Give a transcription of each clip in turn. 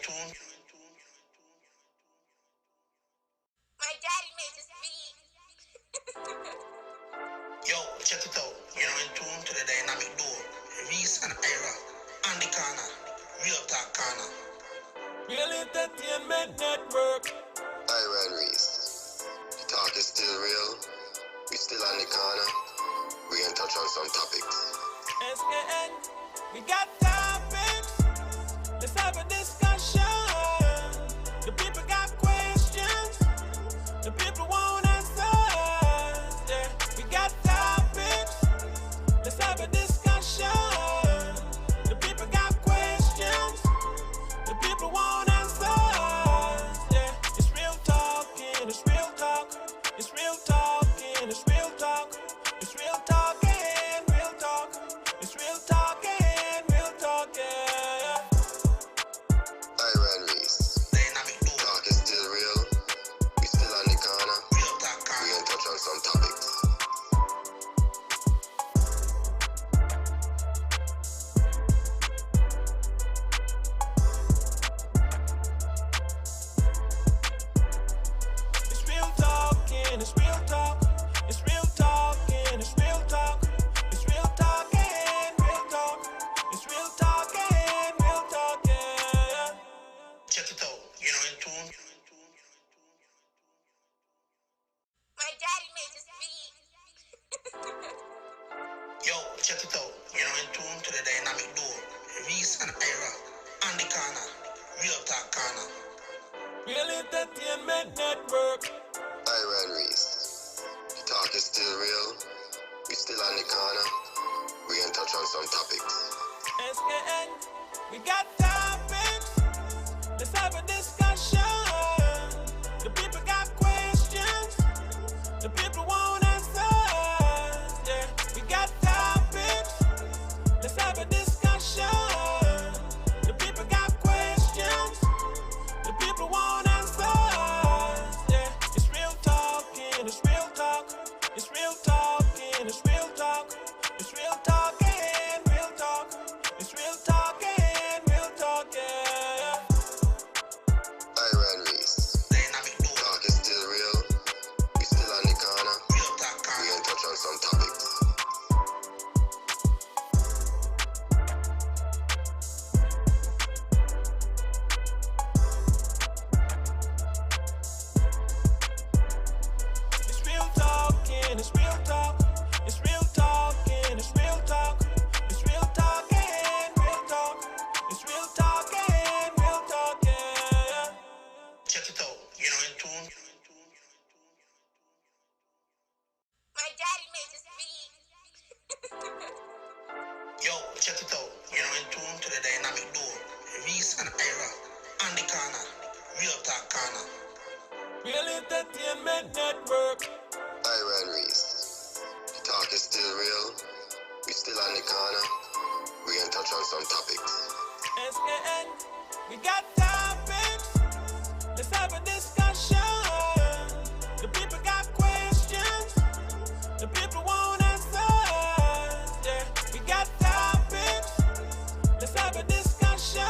tune. My daddy made this beat. Yo, check it out. In tune to the dynamic duo. Reese and Ira. On the corner. Real talk corner. Real Entertainment Network. Ira and Reese. The talk is still real. We still on the corner. We can touch on some topics. SKN. We got topics. Let's have a discussion. The people got questions. The people want answers. Yeah, we got topics. Let's have a discussion. The people got questions. The people want answers. Yeah, it's real talking. It's real talk. It's real talking. It's real talk. It's real talking. Real talk. It's real talking. Real talking. Ira and Reese. Dynamic duo. Talk is still real. We still on the corner. Real talk We corner. can touch on some topics. It's real talking, it's real talk. It's real talking, it's real talk. It's real talking, real talk. It's real talking, real talking. Check it out. In tune. My daddy made this beat. Yo, check it out. In tune to the dynamic duo. Reese and Ira. On the corner. Real talk corner. Real Entertainment Network. Ira and Reese. The talk is still real. We still on the corner. We can touch on some topics. SKN. We got topics. Let's have a discussion. The people got questions. The people want answers. Yeah, we got topics. Let's have a discussion. The people got questions. The people want answers. Yeah, it's real talking. It's real talk. It's real talking. It's real talk. It's real talking. Real talk. It's real talking. Real talking. Ira and Reese. Dynamic duo. Talk is still real. We still on the corner. Real talk We corner. can touch on some topics. It's real talking, it's real talk. It's real talking, it's real talk. It's real talking, real talk. It's real talking, real talking. Check it out. In tune. My daddy made this beat. Yo, check it out. In tune to the dynamic duo. Reese and Ira. On the corner. Real talk corner. Real Entertainment Network. Ira and Reese. The talk is still real. We still on the corner. We can touch on some topics. SKN. We got topics. Let's have a discussion. The people got questions. The people want answers. Yeah, we got topics. Let's have a discussion.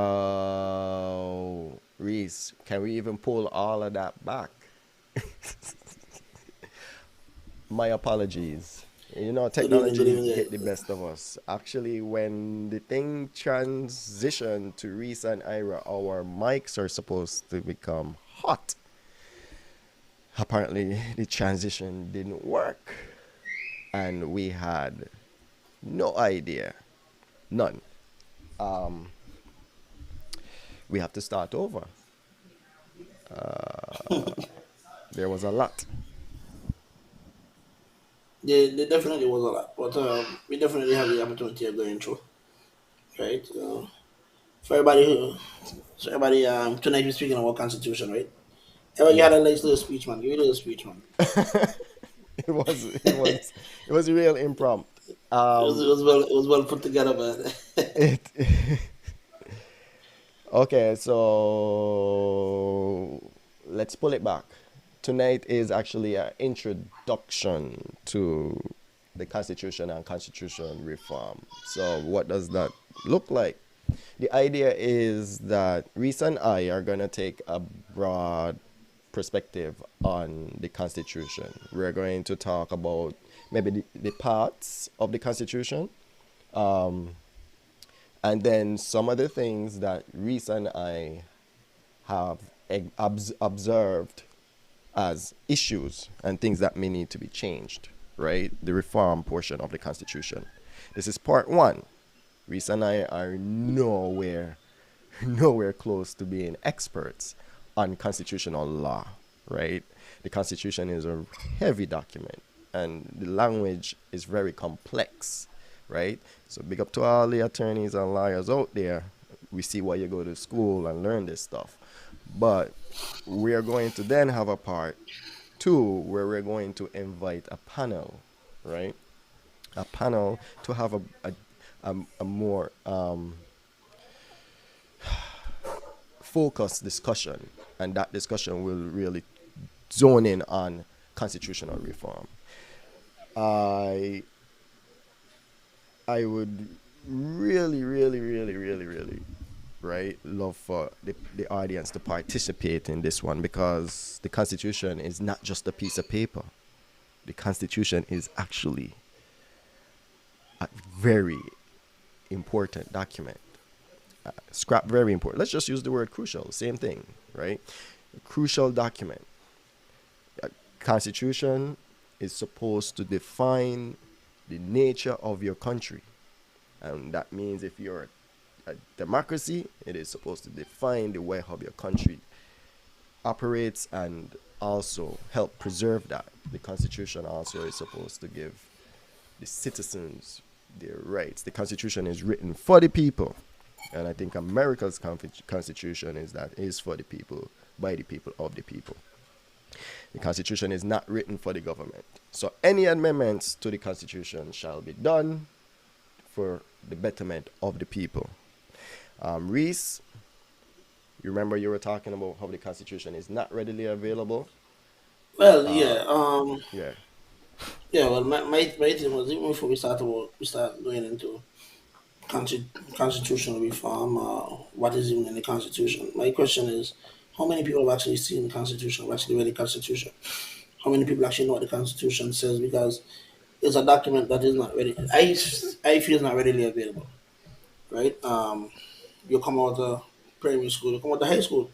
Wow. Reese, can we even pull all of that back? My apologies. You know, Good evening, good technology evening, get the guys. best of us. Actually, when the thing transitioned to Reese and Ira, our mics are supposed to become hot. Apparently, the transition didn't work, and we had no idea, none. Um, we have to start over. There was a lot. There definitely was a lot, but we definitely have the opportunity of going through, right? For everybody who, so everybody, tonight we're speaking about Constitution, right? You Yeah. had a nice little speech, man. Give me a little speech, man. It was a real impromptu. It was it was well put together, man. It Okay, so let's pull it back. Tonight is actually an introduction to the Constitution and Constitution reform. So, what does that look like? The idea is that Reese and I are going to take a broad perspective on the Constitution. We're going to talk about maybe the parts of the Constitution, and then some of the things that Reese and I have observed as issues and things that may need to be changed, right? The reform portion of the Constitution. This is part one. Reese and I are nowhere, nowhere close to being experts on constitutional law, right? The Constitution is a heavy document and the language is very complex, right? So big up to all the attorneys and lawyers out there. We see why you go to school and learn this stuff. But we are going to then have a part two where we're going to invite a panel, right? A panel to have a more focused discussion. And that discussion will really zone in on constitutional reform. I I would really, really, really, really, really, right, love for the audience to participate in this one because the Constitution is not just a piece of paper. The Constitution is actually a very important document. Scrap very important. Let's just use the word crucial. Same thing, right? A crucial document. A Constitution is supposed to define the nature of your country. And that means if you're a democracy, it is supposed to define the way how your country operates and also help preserve that. The Constitution also is supposed to give the citizens their rights. The Constitution is written for the people. And I think America's Constitution is for the people, by the people, of the people. The Constitution is not written for the government. So any amendments to the Constitution shall be done for the betterment of the people. Reese, you remember you were talking about how the Constitution is not readily available? Well, Uh, yeah, yeah, yeah. Well, my thing was even before we start going into constitutional reform. What is even in the Constitution? My question is, how many people have actually seen the Constitution? Have actually read the Constitution? How many people actually know what the Constitution says? Because it's a document that is not ready. I feel it's not readily available, right? You come out of primary school, you come out of high school,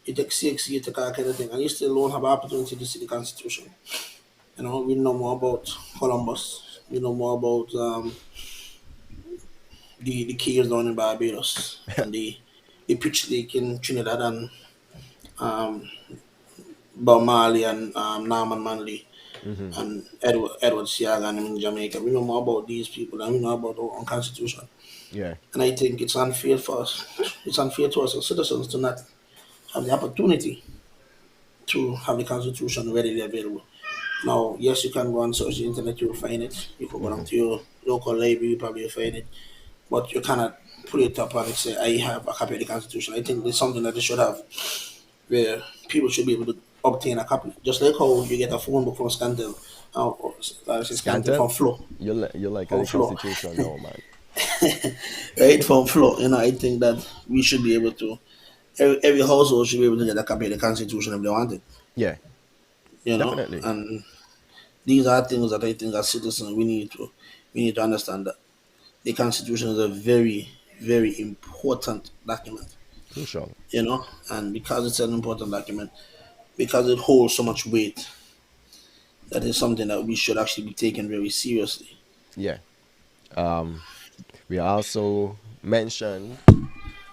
you take six, you take all kind of thing, and you still don't have an opportunity to see the Constitution. We know more about Columbus. We know more about the Keys down in Barbados and the Pitch Lake in Trinidad and um, Bob Marley and Norman Manley and Edward Seagan in Jamaica. We know more about these people than we know about our own constitution. yeah. And I think it's unfair for us. It's unfair to us as citizens to not have the opportunity to have the constitution readily available. Now, yes, you can go on search the internet, you'll find it. You can go down to your local library, you probably find it. But you cannot put it up and say, I have a copy of the constitution. I think there's something that they should have where people should be able to obtain a copy. Just like how you get a phone book from Scantel, or Scantel Scanton, from Flow. you like From the Flow. Constitution now, man. right from floor. I think that we should be able to. Every household should be able to get a copy of the Constitution if they want it. Yeah, definitely. And these are things that I think as citizens we need to understand that the Constitution is a very, very important document. Crucial. And because it's an important document, because it holds so much weight, that is something that we should actually be taken very seriously. Yeah. Um, we also mentioned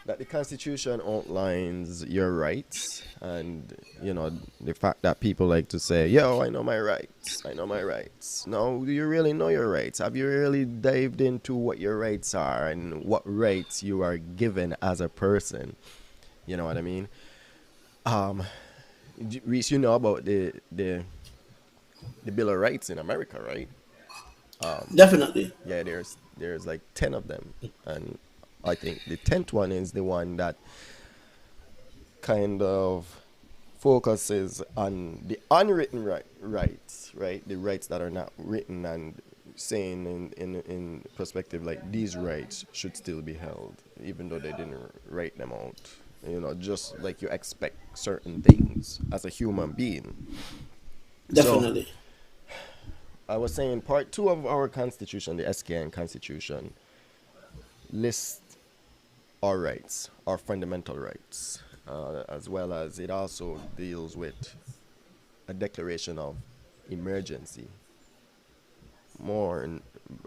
that the Constitution outlines your rights, and the fact that people like to say, "Yo, I know my rights. I know my rights." No, do you really know your rights? Have you really dived into what your rights are and what rights you are given as a person? You know what I mean? Um, Reese, you know about the Bill of Rights in America, right? Definitely. Yeah, there's like 10 of them, and I think the 10th one is the one that kind of focuses on the unwritten rights, right? The rights that are not written, and saying in perspective, like, these rights should still be held, even though they didn't write them out. Just like you expect certain things as a human being. So Definitely. I was saying part two of our constitution, the SKN constitution, lists our rights, our fundamental rights, as well as it also deals with a declaration of emergency,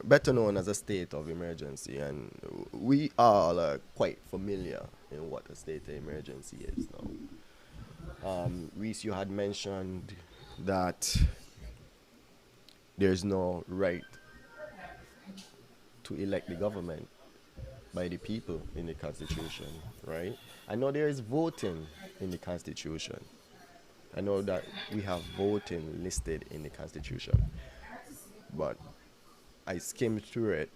better known as a state of emergency, and we all are quite familiar in what a state of emergency is now. Reese, you had mentioned that there's no right to elect the government by the people in the constitution, right? I know there is voting in the constitution. I know that we have voting listed in the constitution, but I skimmed through it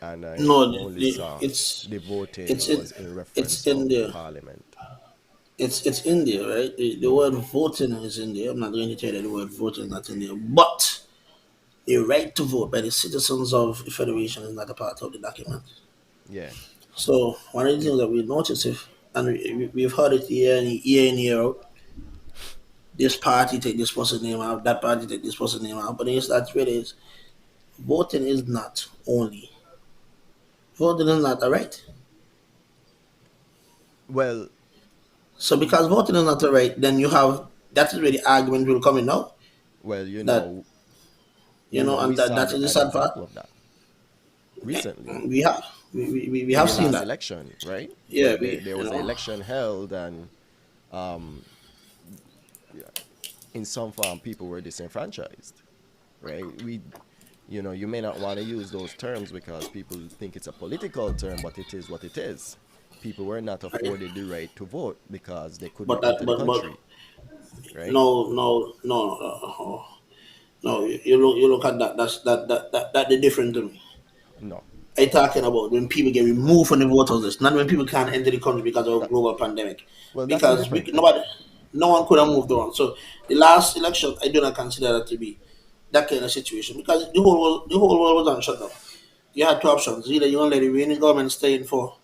and I No, only saw it's the voting it's was it in it's reference in of there. parliament. It's in there, right? The word voting is in there. I'm not going to tell you the word voting is not in there, but the right to vote by the citizens of the federation is not a part of the document. Yeah, So one of the things that we notice, we've heard it year in year out, this party take this person's name out, that party take this person's name out, but then you start realize voting is not only voting is not a right. well, So because voting is not a right, then you have that is where the argument will come in now. well, That we and saw that is the an sad part. example of that recently We have we in have the seen last that. election, right? Yeah, There was an election held, and um, in some form, people were disenfranchised, right? You may not want to use those terms because people think it's a political term, but it is what it is. People were not afforded the right to vote because they couldn't but that enter the but country, right? no. No, you look at that. That's the different to me. No. I talking about when people get removed from the voters list, not when people can't enter the country because of a That, global pandemic. well, that's a Because different thing. nobody, no one could have moved on. So the last election, I do not consider that to be that kind of situation because the whole world was on shutdown. You had two options: either you want to let the reigning government stay in for,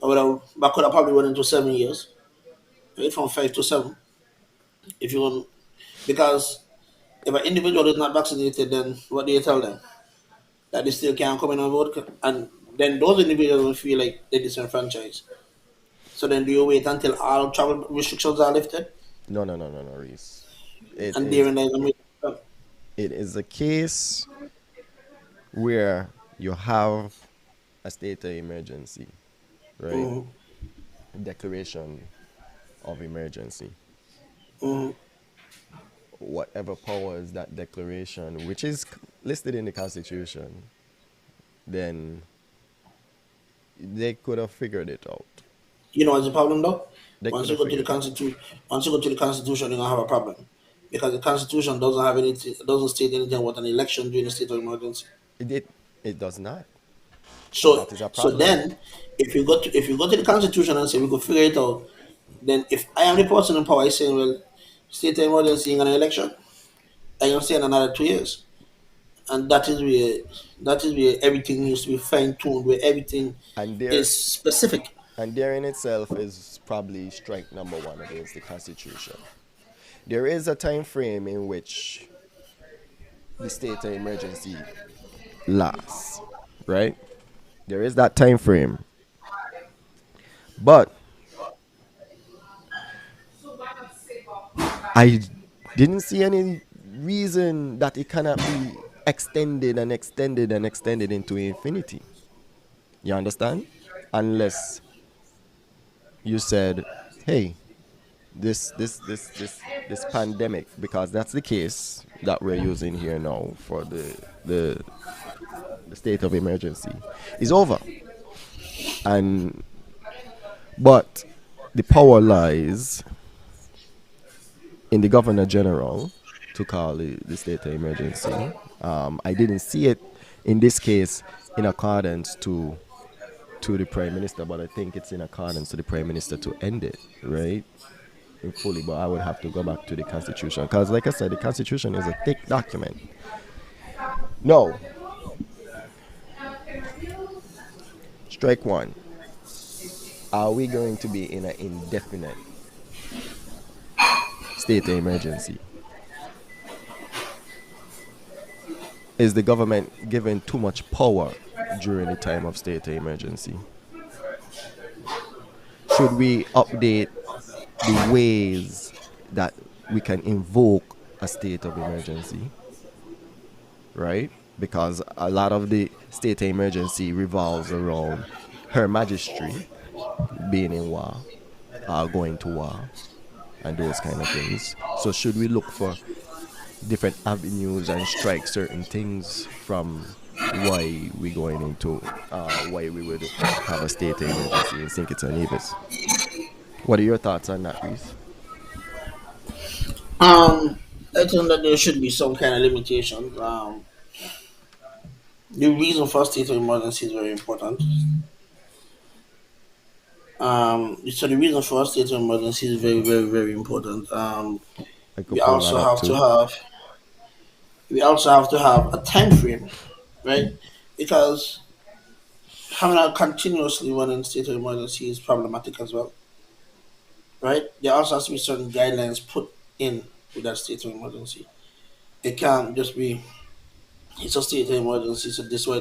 or whatever, but could have probably went into 7 years, right, from 5 to 7, if you want, because if an individual is not vaccinated, then what do you tell them? That they still can't come in and vote, and then those individuals will feel like they're disenfranchised. So then, do you wait until all travel restrictions are lifted, No, no, no, no, no, Reese. It and is therein lies a major it is a case where you have a state of emergency, right? problem? Declaration of emergency. Hmm. Whatever powers that declaration, which is listed in the Constitution, then they could have figured it out. You know what's the problem though? They could Once you have go to the figured it out. constitution, once you go to the constitution, you're gonna have a problem because the constitution doesn't have anything, doesn't state anything about an election during a state of emergency. It does not, and So that is a so problem. then, if you go to the constitution and say we could figure it out, then if I am the person in power, I saying, well, state of emergency in an election, I am saying another 2 years. and that is where everything needs to be fine tuned, where everything And there is specific. and there in itself is probably strike number one against the Constitution. There is a time frame in which the state of emergency lasts, right? There is that time frame, but I didn't see any reason that it cannot be extended and extended and extended into infinity. You understand? Unless you said, "Hey, this pandemic," because that's the case that we're using here now for the the state of emergency, is over, and but the power lies in the governor general to call the state of emergency. I didn't see it in this case in accordance to the prime minister, but I think it's in accordance to the prime minister to end it, right? In fully, but I would have to go back to the constitution because, like I said, the constitution is a thick document. No, strike one. Are we going to be in an indefinite state of emergency? Is the government given too much power during the time of state of emergency? Should we update the ways that we can invoke a state of emergency? Right? Because a lot of the state of emergency revolves around Her Majesty being in war, going to war, and those kind of things. So should we look for different avenues and strike certain things from why we going into why we would have a state of emergency in St. Kitts and Nevis? What are your thoughts on that, Reese? I think that there should be some kind of limitations. The reason for state of emergency is very important. So the reason for state of emergency is very, very, very important. I could We pull that also up have to too. have we also have to have a time frame, right? Because having a continuously running state of emergency is problematic as well, right? There also has to be certain guidelines put in with that state of emergency. It can't just be it's a state of emergency, so this way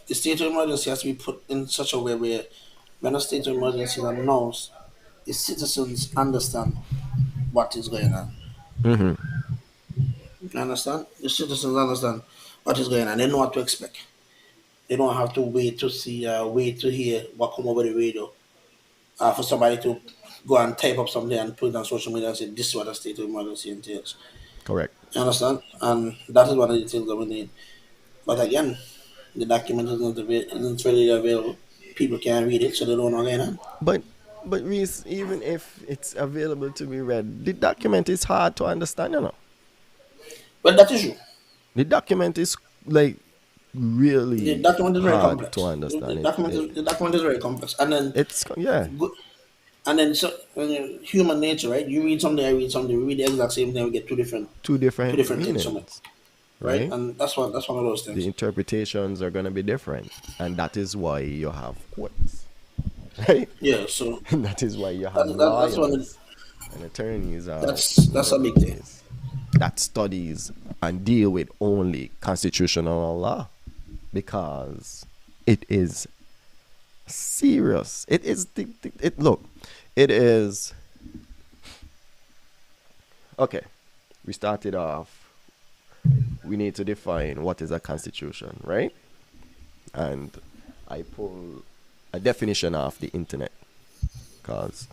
the state of emergency has to be put in such a way where when a state of emergency is announced, the citizens understand what is going on. Mm-hmm. You understand? The citizens understand what is going on. They know what to expect. They don't have to wait to hear what come over the radio for somebody to go and type up something and put it on social media and say this is what a state of emergency entails. Correct. You understand? And that is one of the things that we need. But again, the document isn't readily available. People can't read it, so they don't know what's going on. But Reese, even if it's available to be read, the document is hard to understand, you know. But that is true. The document is like The really document is very hard to complex. understand. It The document is very complex. And then yeah, go- and then so human nature, right? You read something, I read something, we read the exact same thing, we get two two different different things from it, meanings, right? right? And that's one of those The things. interpretations are going to be different, and that is why you have courts, right? Yeah, so And that is why you have that's one. lawyers and attorneys That's a big thing. that studies and deal with only constitutional law because it is serious. It is it look. It is okay. We started off. We need to define what is a constitution, right? And I pull a definition off the internet because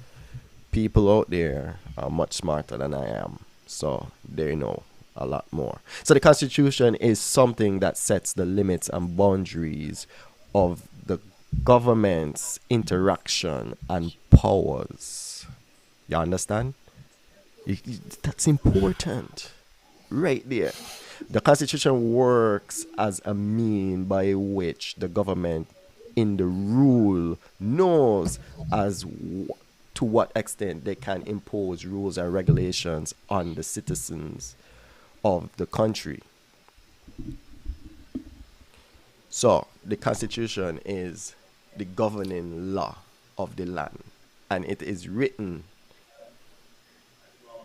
people out there are much smarter than I am, so they know a lot more. So the Constitution is something that sets the limits and boundaries of the government's interaction and powers. You understand? That's important. Right there. The Constitution works as a mean by which the government in the rule knows to what extent they can impose rules and regulations on the citizens of the country. So the Constitution is the governing law of the land, and it is written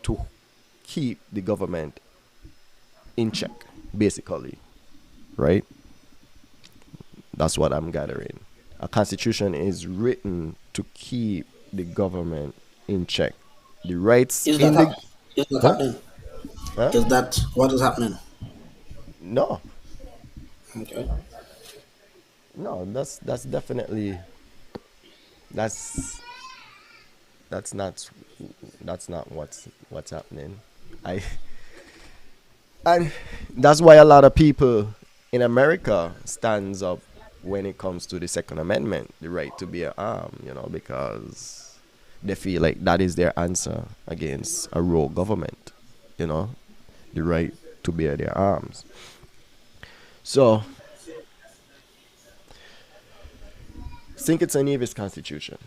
to keep the government in check, basically, right? That's what I'm gathering. A constitution is written to keep the government in check. The rights Is in that the is that huh? happening? Huh? Is that what is happening? No, Okay. no. That's definitely that's that's not that's not what's happening. I and that's why a lot of people in America stands up when it comes to the Second Amendment, the right to bear arms, because they feel like that is their answer against a rogue government, you know, the right to bear their arms. So, think it's a Nevis constitution.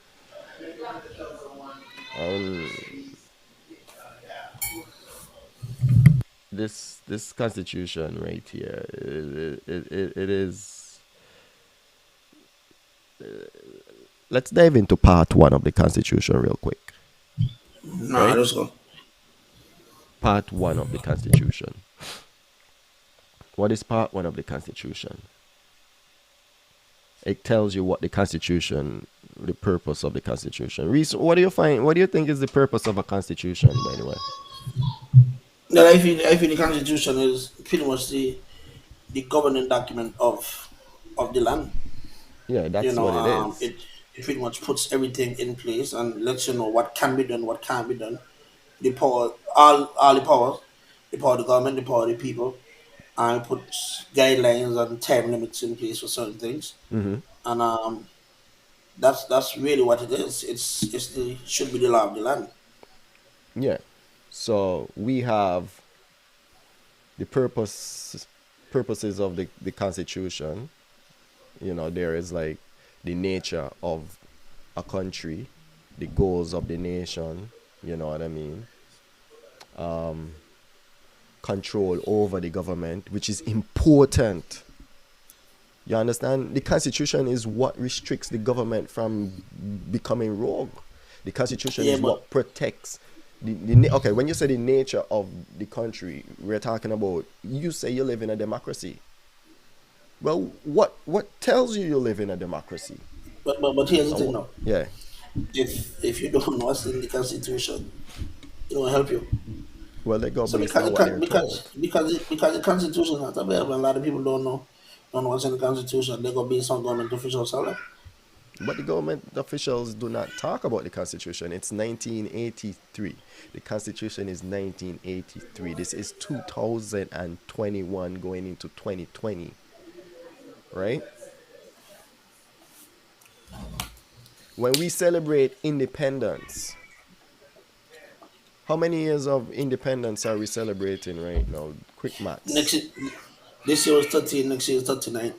Um, this constitution right here, it is. Let's dive into part one of the constitution real quick, Nah, right? let's go. Part one of the constitution. What is part one of the constitution? It tells you what the constitution, the purpose of the constitution. Reese, what do you find? What do you think is the purpose of a constitution, by the way? That I feel the constitution is pretty much the governing document of the land. Yeah, that's what it is. It pretty much puts everything in place and lets you know what can be done, what can't be done. The power, all the powers, the power of the government, the power of the people, and it puts guidelines and time limits in place for certain things. Hmm. And that's really what it is. It's the should be the law of the land. Yeah. So we have the purposes of the constitution. There is like the nature of a country, the goals of the nation, you know what I mean? Control over the government, which is important. You understand? The constitution is what restricts the government from becoming rogue. The constitution Yeah, is but what protects okay, when you say the nature of the country, we're talking about, you say you live in a democracy. Well, what tells you live in a democracy? but here's the And thing now. yeah. If you don't know what's in the constitution, it will help you. Well, they go So based on what they're told. because the constitution is not available, a lot of people don't know what's in the constitution. They go based on government officials. Tell them. But the government officials do not talk about the Constitution. It's 1983. The Constitution is 1983. This is 2021 going into 2020, right? When we celebrate independence, how many years of independence are we celebrating right now? Quick maths. Next this year was 13, next year is 39.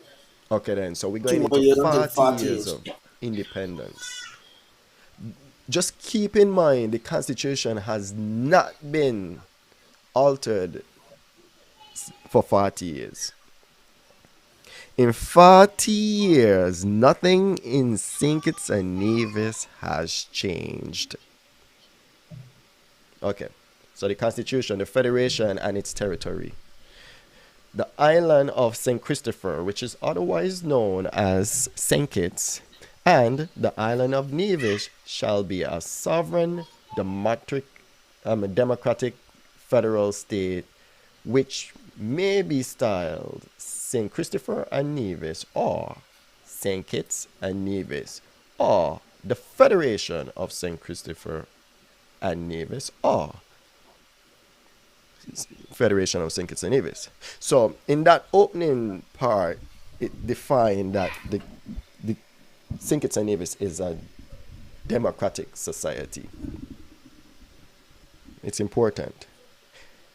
Okay, then. So we're Two going more into years until 40 40 years years. of independence. Just keep in mind the Constitution has not been altered for 40 years. In 40 years, nothing in St. Kitts and Nevis has changed. Okay, so the Constitution, the Federation, and its territory. The island of St. Christopher, which is otherwise known as St. Kitts, and the island of Nevis shall be a sovereign, democratic federal state, which may be styled St. Christopher and Nevis, or St. Kitts and Nevis, or the Federation of St. Christopher and Nevis, or Federation of St. Kitts and Nevis. So in that opening part, it defined that the St. Kitts and Nevis is a democratic society. It's important.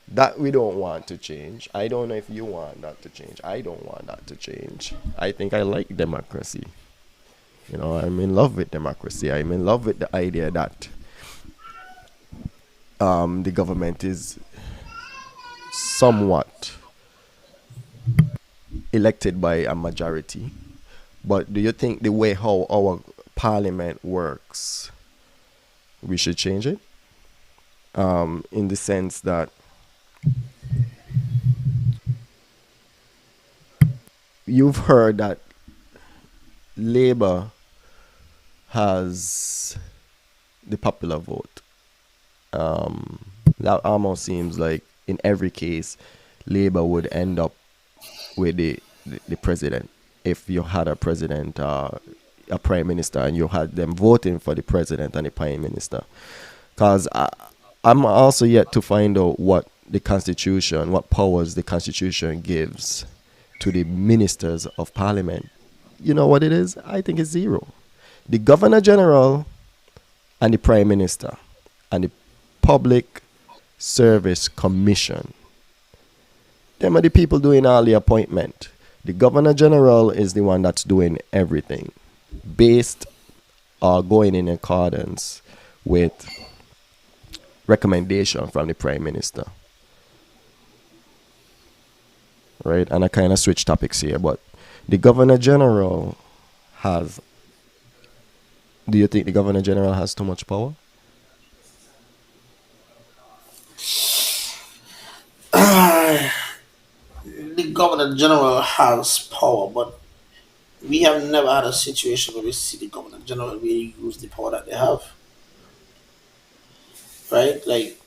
That we don't want to change. I don't know if you want that to change. I don't want that to change. I think I like democracy. I'm in love with democracy. I'm in love with the idea that the government is somewhat elected by a majority. But do you think the way how our parliament works, we should change it? In the sense that you've heard that Labour has the popular vote. That almost seems like in every case, Labour would end up with the president. If you had a president, a prime minister, and you had them voting for the president and the prime minister. Because I'm also yet to find out what powers the Constitution gives to the ministers of parliament. You know what it is? I think it's zero. The Governor General and the Prime Minister and the Public Service Commission. Them are the people doing all the appointment. The Governor General is the one that's doing everything based or going in accordance with recommendation from the Prime Minister. Right? And I kind of switch topics here, but the Governor General has... Do you think the Governor General has too much power? The Governor General has power, but we have never had a situation where we see the Governor General really use the power that they have. Right? Like,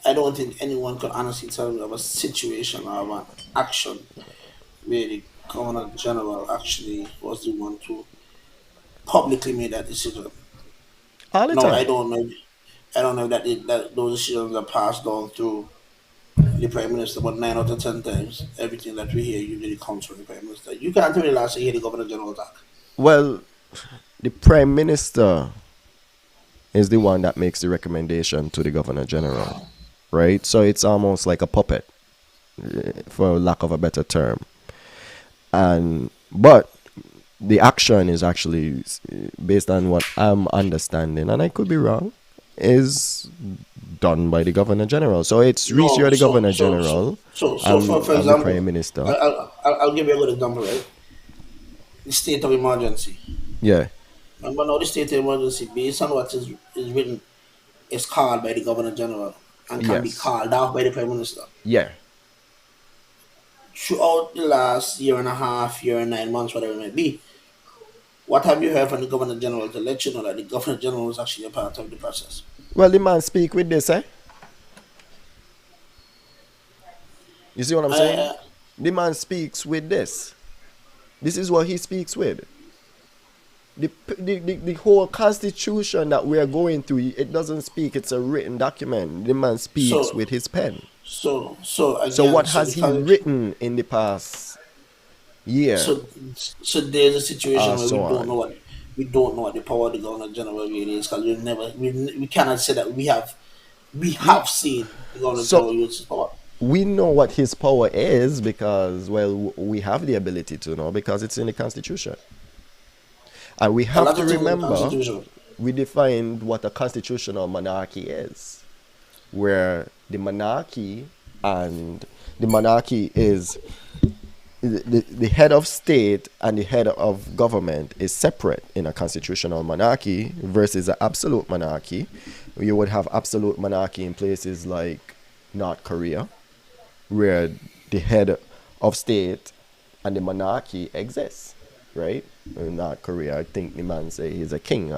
I don't think anyone could honestly tell me of a situation or of an action where the Governor General actually was the one to publicly made that decision. All the No, I time. don't know. I don't know that those decisions are passed on through the Prime Minister, but 9 out of 10 times, everything that we hear usually comes from the Prime Minister. You can't really last hear the Governor General talk. Well, the Prime Minister is the one that makes the recommendation to the Governor General, right? So it's almost like a puppet, for lack of a better term. But the action is actually, based on what I'm understanding, and I could be wrong, is done by the Governor General. So it's Reese, No, you're the so Governor so General. for I'm the example, Prime Minister. I'll give you a good example, right? The state of emergency. Yeah, Remember now, the state of emergency, based on what is written, is called by the Governor General and can be yes, called off by the Prime Minister. yeah. Throughout the last year and a half, year and 9 months, whatever it may be, what have you heard from the Governor General to let you know that the Governor General was actually a part of the process? Well, the man speak with this, eh? You see what I'm saying? I, The man speaks with this. This is what he speaks with. The whole constitution that we are going through, it doesn't speak, it's a written document. The man speaks so with his pen. so So again, what so has the he college, written in the past year so so there's a situation or where so on? we don't know what the power of the Governor General really is, because we cannot say that we We have seen the Governor so General use his power. we know what his power is because, well, we have the ability to know because it's in the constitution. And we A have lot to of things in the remember Constitution. we defined what a constitutional monarchy is, where the monarchy is the head of state and the head of government is separate in a constitutional monarchy versus an absolute monarchy. You would have absolute monarchy in places like North Korea, where the head of state and the monarchy exists, right? In North Korea, I think the man say he's a king,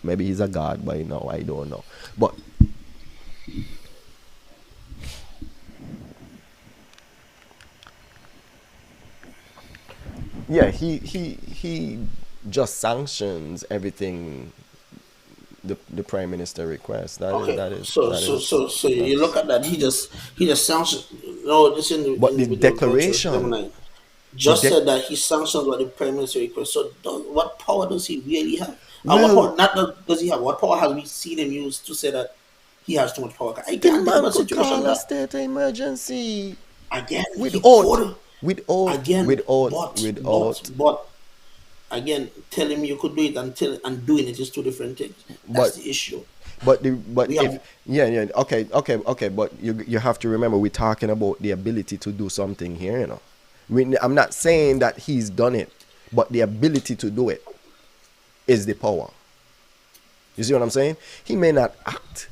maybe he's a god by now, I don't know. But yeah, he just sanctions everything the prime minister requests. Okay, so you look That's. at that. He just sanctioned. No, this But the individual culture declaration, Gemini the just dec said that he sanctions what the Prime Minister requests. So what power does he really have? And what well, power not does he have? What power have we seen him use to say that he has too much power? I the can't think of man a could situation call a that state of emergency again with he oath, could with oath, again, with oath, but with but oath. but again, telling me you could do it and doing it is two different things. That's But the issue. but We if have yeah, okay, but you have to remember we're talking about the ability to do something here, you know. I'm not saying that he's done it, but the ability to do it is the power. You see what I'm saying? He may not act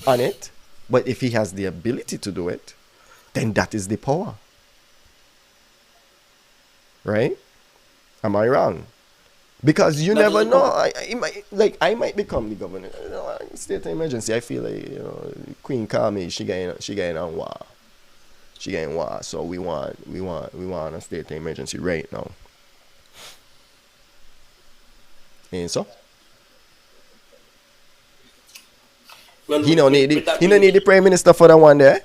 on it, but if he has the ability to do it, then that is the power. Right? Am I wrong? Because you never know. I might become the governor. You know, state of emergency. I feel like, you know, Queen Kami, she getting on war. She getting war. So we want a state of emergency right now. And so Well, he don't need the prime minister for that one there.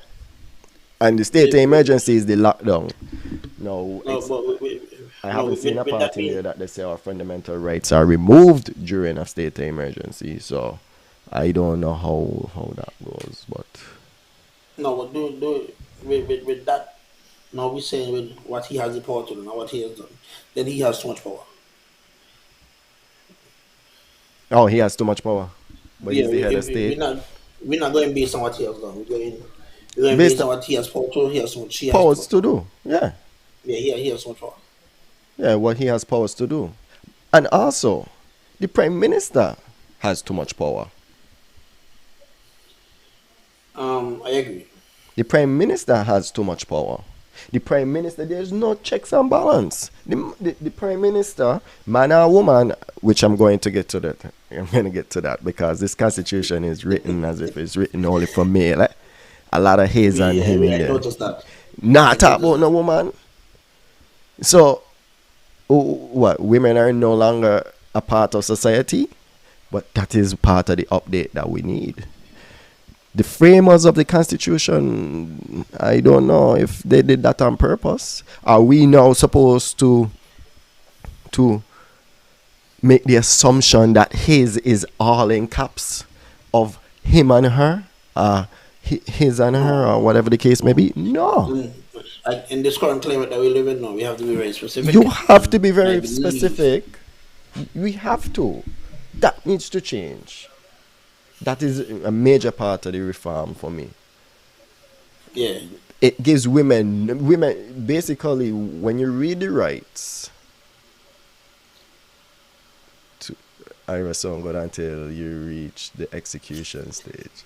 And the state of emergency is the lockdown. No, I haven't seen a part in there that they say our fundamental rights are removed during a state of emergency. So I don't know how that goes, but no, but with that. Now we're saying with what he has the power to do, not what he has done. Then he has too much power. oh, he has too much power. But he's the head of state. We're not going based on what he has done. We're going based on what he has power to. He has so much. Powers to do. Yeah. Yeah, he has so much power. Yeah, what he has powers to do. And also, the prime minister has too much power. I agree. The prime minister has too much power. The prime minister, there's no checks and balance. The prime minister, man or woman, which I'm going to get to that. I'm going to get to that because this constitution is written as if it's written only for male. A lot of haze on him in I there. noticed that. Not talk about no woman. So, what? Women are no longer a part of society, but that is part of the update that we need. The framers of the Constitution, I don't know if they did that on purpose. Are we now supposed to make the assumption that his is all in caps of him and her, his and her, or whatever the case may be? No. In this current climate that we live in now, we have to be very specific. You have to be very specific. We have to. That needs to change. That is a major part of the reform for me. Yeah. It gives women basically, when you read the rights, I was so good until you reach the execution stage.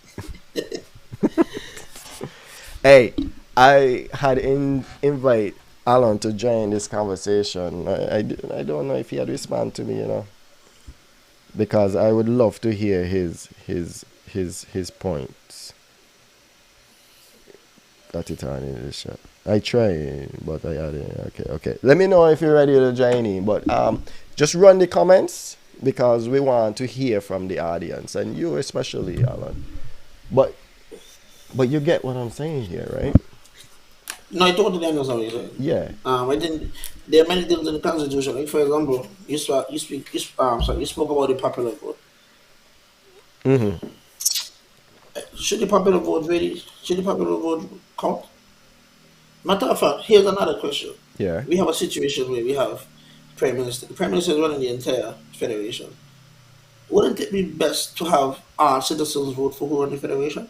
Hey, I had invite Alan to join this conversation. I don't know if he had responded to me, you know, because I would love to hear his points. Got it on in the shot. I try, but I had it. Okay. Let me know if you're ready to join in. But just run the comments because we want to hear from the audience and you especially, Alan. But you get what I'm saying here, right? No, I totally understand what you're saying. Yeah. I think there are many things in the Constitution. Like, for example, you spoke about the popular vote. Mm-hmm. Should the popular vote count? Matter of fact, here's another question. Yeah. We have a situation where we have Prime Minister. The Prime Minister is running the entire federation. Wouldn't it be best to have our citizens vote for who run the federation?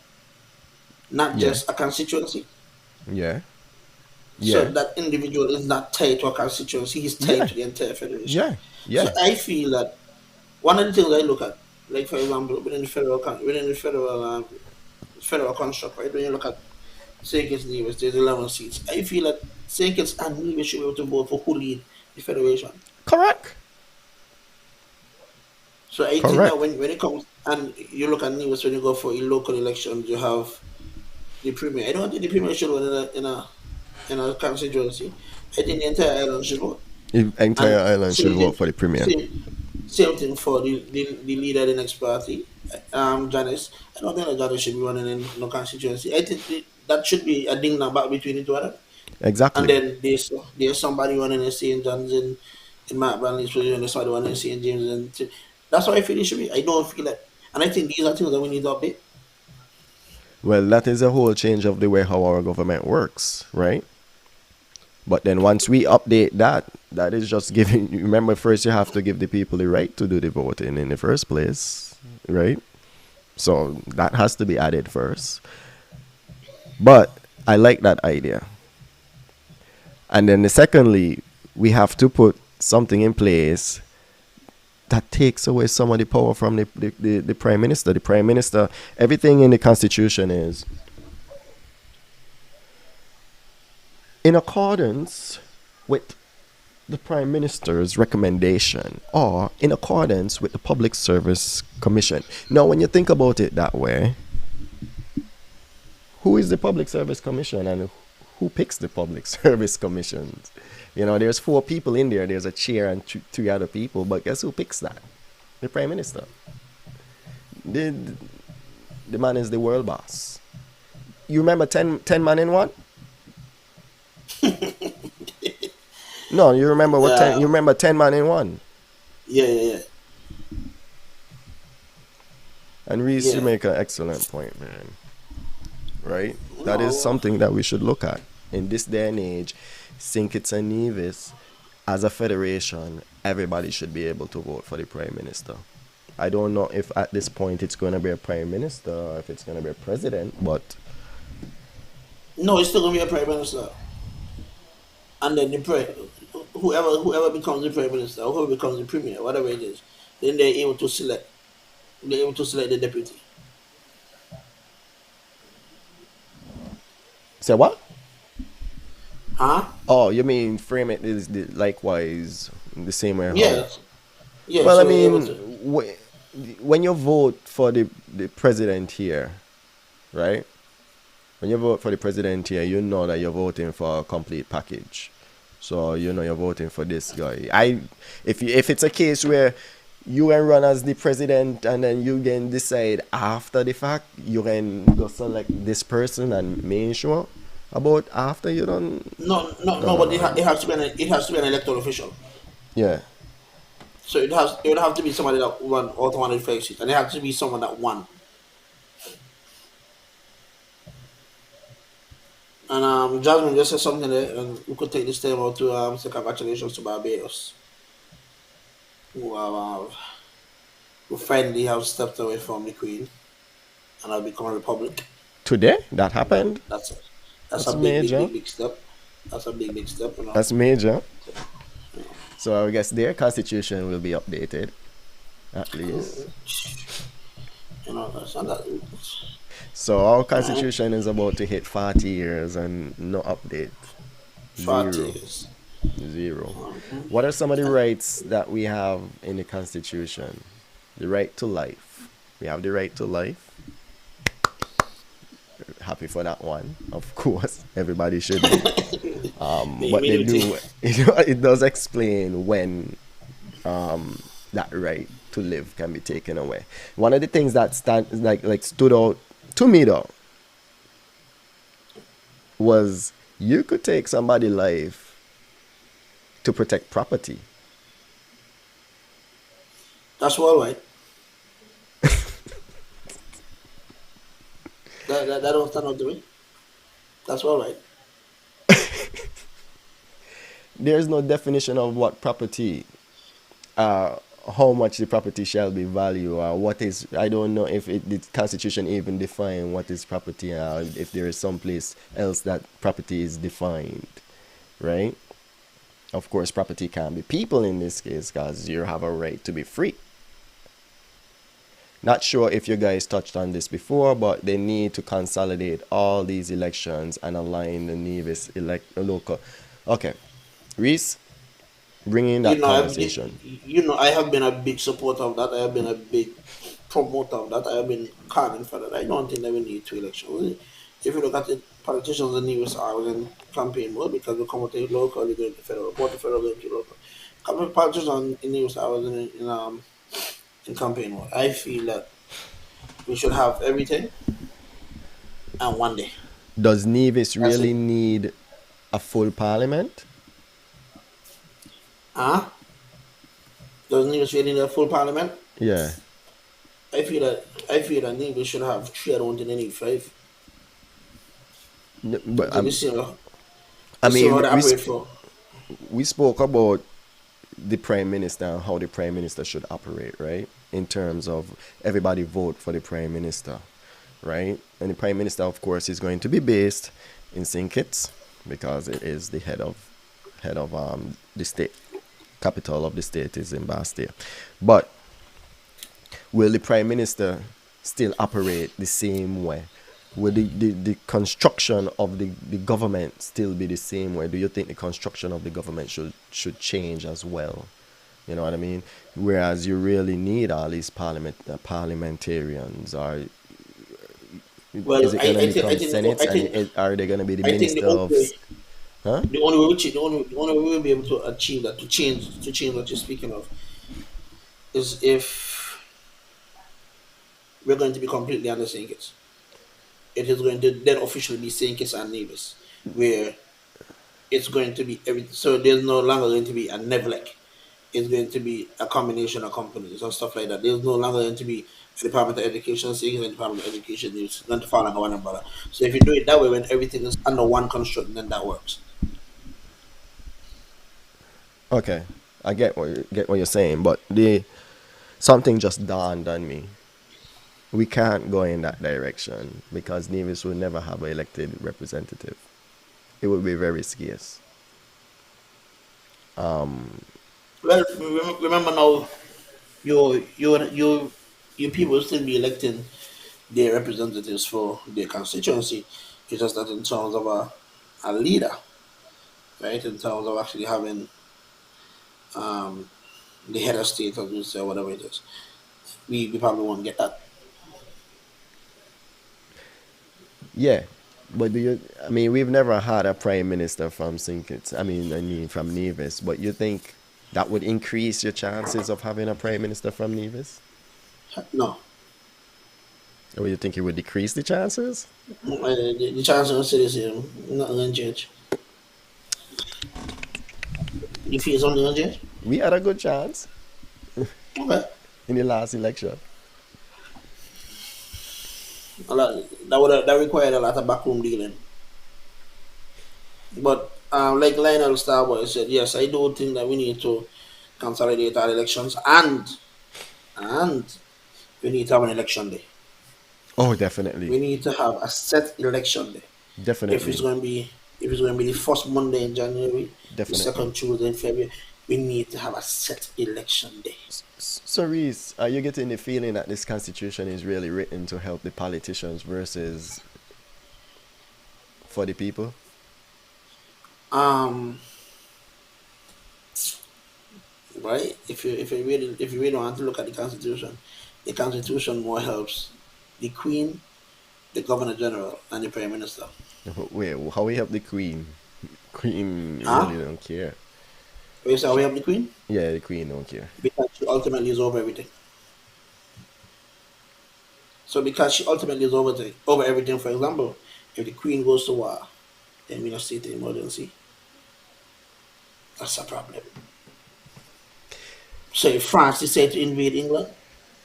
Not just a constituency? Yeah. So that individual is not tied to a constituency, he's tied to the entire federation. Yeah. So I feel that one of the things I look at, like for example, within the federal construct, right? When you look at St. Kitts and Nevis, there's 11 seats. I feel that St. Kitts and Nevis should be able to vote for who lead the federation. Correct. So I think that when it comes and you look at Nevis, when you go for local elections, you have the premier. I don't think the premier should vote in a constituency. I think the entire island should vote. The entire island should vote for the premier. Same thing for the leader of the next party, Janice. I don't think that Janice should be running in no constituency. I think that should be a ding back between the two of them. Exactly. And then there's somebody running in St. John's in Matt Bradley's position, there's somebody running in St. James. And that's how I feel it should be. I don't feel that. And I think these are things that we need to update. Well, that is a whole change of the way how our government works, right? But then once we update that is just giving, remember first you have to give the people the right to do the voting in the first place, right? So that has to be added first. But I like that idea. And then secondly, we have to put something in place that takes away some of the power from the prime minister. The prime minister, everything in the constitution is in accordance with the prime minister's recommendation or in accordance with the Public Service Commission. Now, when you think about it that way, who is the Public Service Commission and who picks the Public Service Commissions? You know, there's 4 people in there. There's a chair and 3 other people, but guess who picks that? The prime minister. The man is the world boss. You remember 10 man in 1? No, you remember what? Yeah. You remember 10 man in 1? Yeah. And Reese, you Yeah. make an excellent point, man. Right? That is something that we should look at in this day and age. St. Kitts and Nevis, as a federation, everybody should be able to vote for the prime minister. I don't know if at this point it's going to be a prime minister or if it's going to be a president, but No, it's still gonna be a prime minister. And then whoever becomes the prime minister, whoever becomes the premier, whatever it is, then they're able to select the deputy. say what? Huh? Oh, you mean frame it is likewise the same way? how- Yeah. Yeah. Well, so I they're able mean, to- when you vote for the president here, right? When you vote for the president here, you know that you're voting for a complete package. So you know you're voting for this guy. If it's a case where you can run as the president and then you can decide after the fact, you can go select this person and make sure about after you done. no, but it has to be an elected official. Yeah. So it would have to be somebody that won all 205 seats, and it has to be someone that won. And Jasmine just said something there, and we could take this time out to say congratulations to Barbados, who finally have stepped away from the Queen and have become a republic. Today that happened. That's That's a major. big step. That's a big step. You know. That's major. So I guess their constitution will be updated, at least. You know, that's not that. So our constitution is about to hit 40 years and no update. 40 Zero. years. Zero. What are some of the rights that we have in the constitution? The right to life. We have the right to life. Happy for that one, of course. Everybody should be. But they do. It does explain when that right to live can be taken away. One of the things that stood out to me though was you could take somebody's life to protect property. That's all right. that don't stand out to me. That's all right. There's no definition of what property, how much the property shall be valued, or what is. I don't know if the Constitution even define what is property, or if there is some place else that property is defined, right? Of course, property can be people in this case, because you have a right to be free. Not sure if you guys touched on this before, but they need to consolidate all these elections and align the Nevis local. Okay, Reese, bring in that conversation. I have been a big supporter of that. I have been a big promoter of that. I have been calling for that. I don't think that we need 2 elections. If you look at the politicians in the US are in campaign mode because we come to local, we go to federal, go to federal, go to local. Couple of politicians in the US are in campaign mode. I feel that we should have everything and one day. Does Nevis That's really it. need a full parliament? Doesn't Nevis really need a full parliament? Yeah. I feel that Nevis should have 3. I don't think they need 5. But Let me see how I see mean, how they we, operate for. we spoke about the prime minister and how the prime minister should operate, right? In terms of everybody vote for the prime minister, right? And the prime minister, of course, is going to be based in St. Kitts because it is the head of head of the state capital of the state is in Bastia. But will the prime minister still operate the same way? Will the construction of the government still be the same way? Do you think the construction of the government should change as well? You know what I mean? Whereas you really need all these parliamentarians, or Well, is it I, going to I, think, I become think, Senate, I and think, are they going to be the I think minister the only of? way, Huh? the only way we'll be able to achieve that, to change what you're speaking of, is if we're going to be completely under St. Kitts. It is going to then officially be St. Kitts and Nevis, where it's going to be everything. So there's no longer going to be a NEVLEC. It's going to be a combination of companies and stuff like that. There's no longer going to be a Department of Education, St. Kitts Department of Education. It's going to fall under one umbrella. So if you do it that way, when everything is under one construct, then that works. Okay, I get what you're saying, but the something just dawned on me. We can't go in that direction because Nevis will never have an elected representative. It would be very scarce. Um, Well, remember now, your people will still be electing their representatives for their constituency. It's just that in terms of a leader, right? In terms of actually having um, the head of state, or you say whatever it is, we probably won't get that. yeah, but do you? I mean, we've never had a prime minister from St. Kitts. I mean from Nevis. But you think that would increase your chances of having a prime minister from Nevis, No, or you think it would decrease the chances? the chance of the same, nothing going to change. You feel something going to change? We had a good chance Okay. in the last election. That required a lot of backroom dealing. But like Lionel Starboy said, yes, I do think that we need to consolidate our elections, and we need to have an election day. Oh, We definitely, need to have a set election day. If it's definitely, going to be the first Monday in January, the definitely. second Tuesday in February, we need to have a set election day. So, Reese, are you getting the feeling that this constitution is really written to help the politicians versus for the people? Um, right? If you really want to look at the Constitution more helps the Queen, the Governor General, and the Prime Minister. Wait, how we help the Queen? Queen Huh? really don't care. We say we have the Queen Yeah, the Queen don't care. because she ultimately is over everything. So because she ultimately is over everything, for example, if the Queen goes to war, then we not state of emergency. That's a problem. So if France decide to invade England,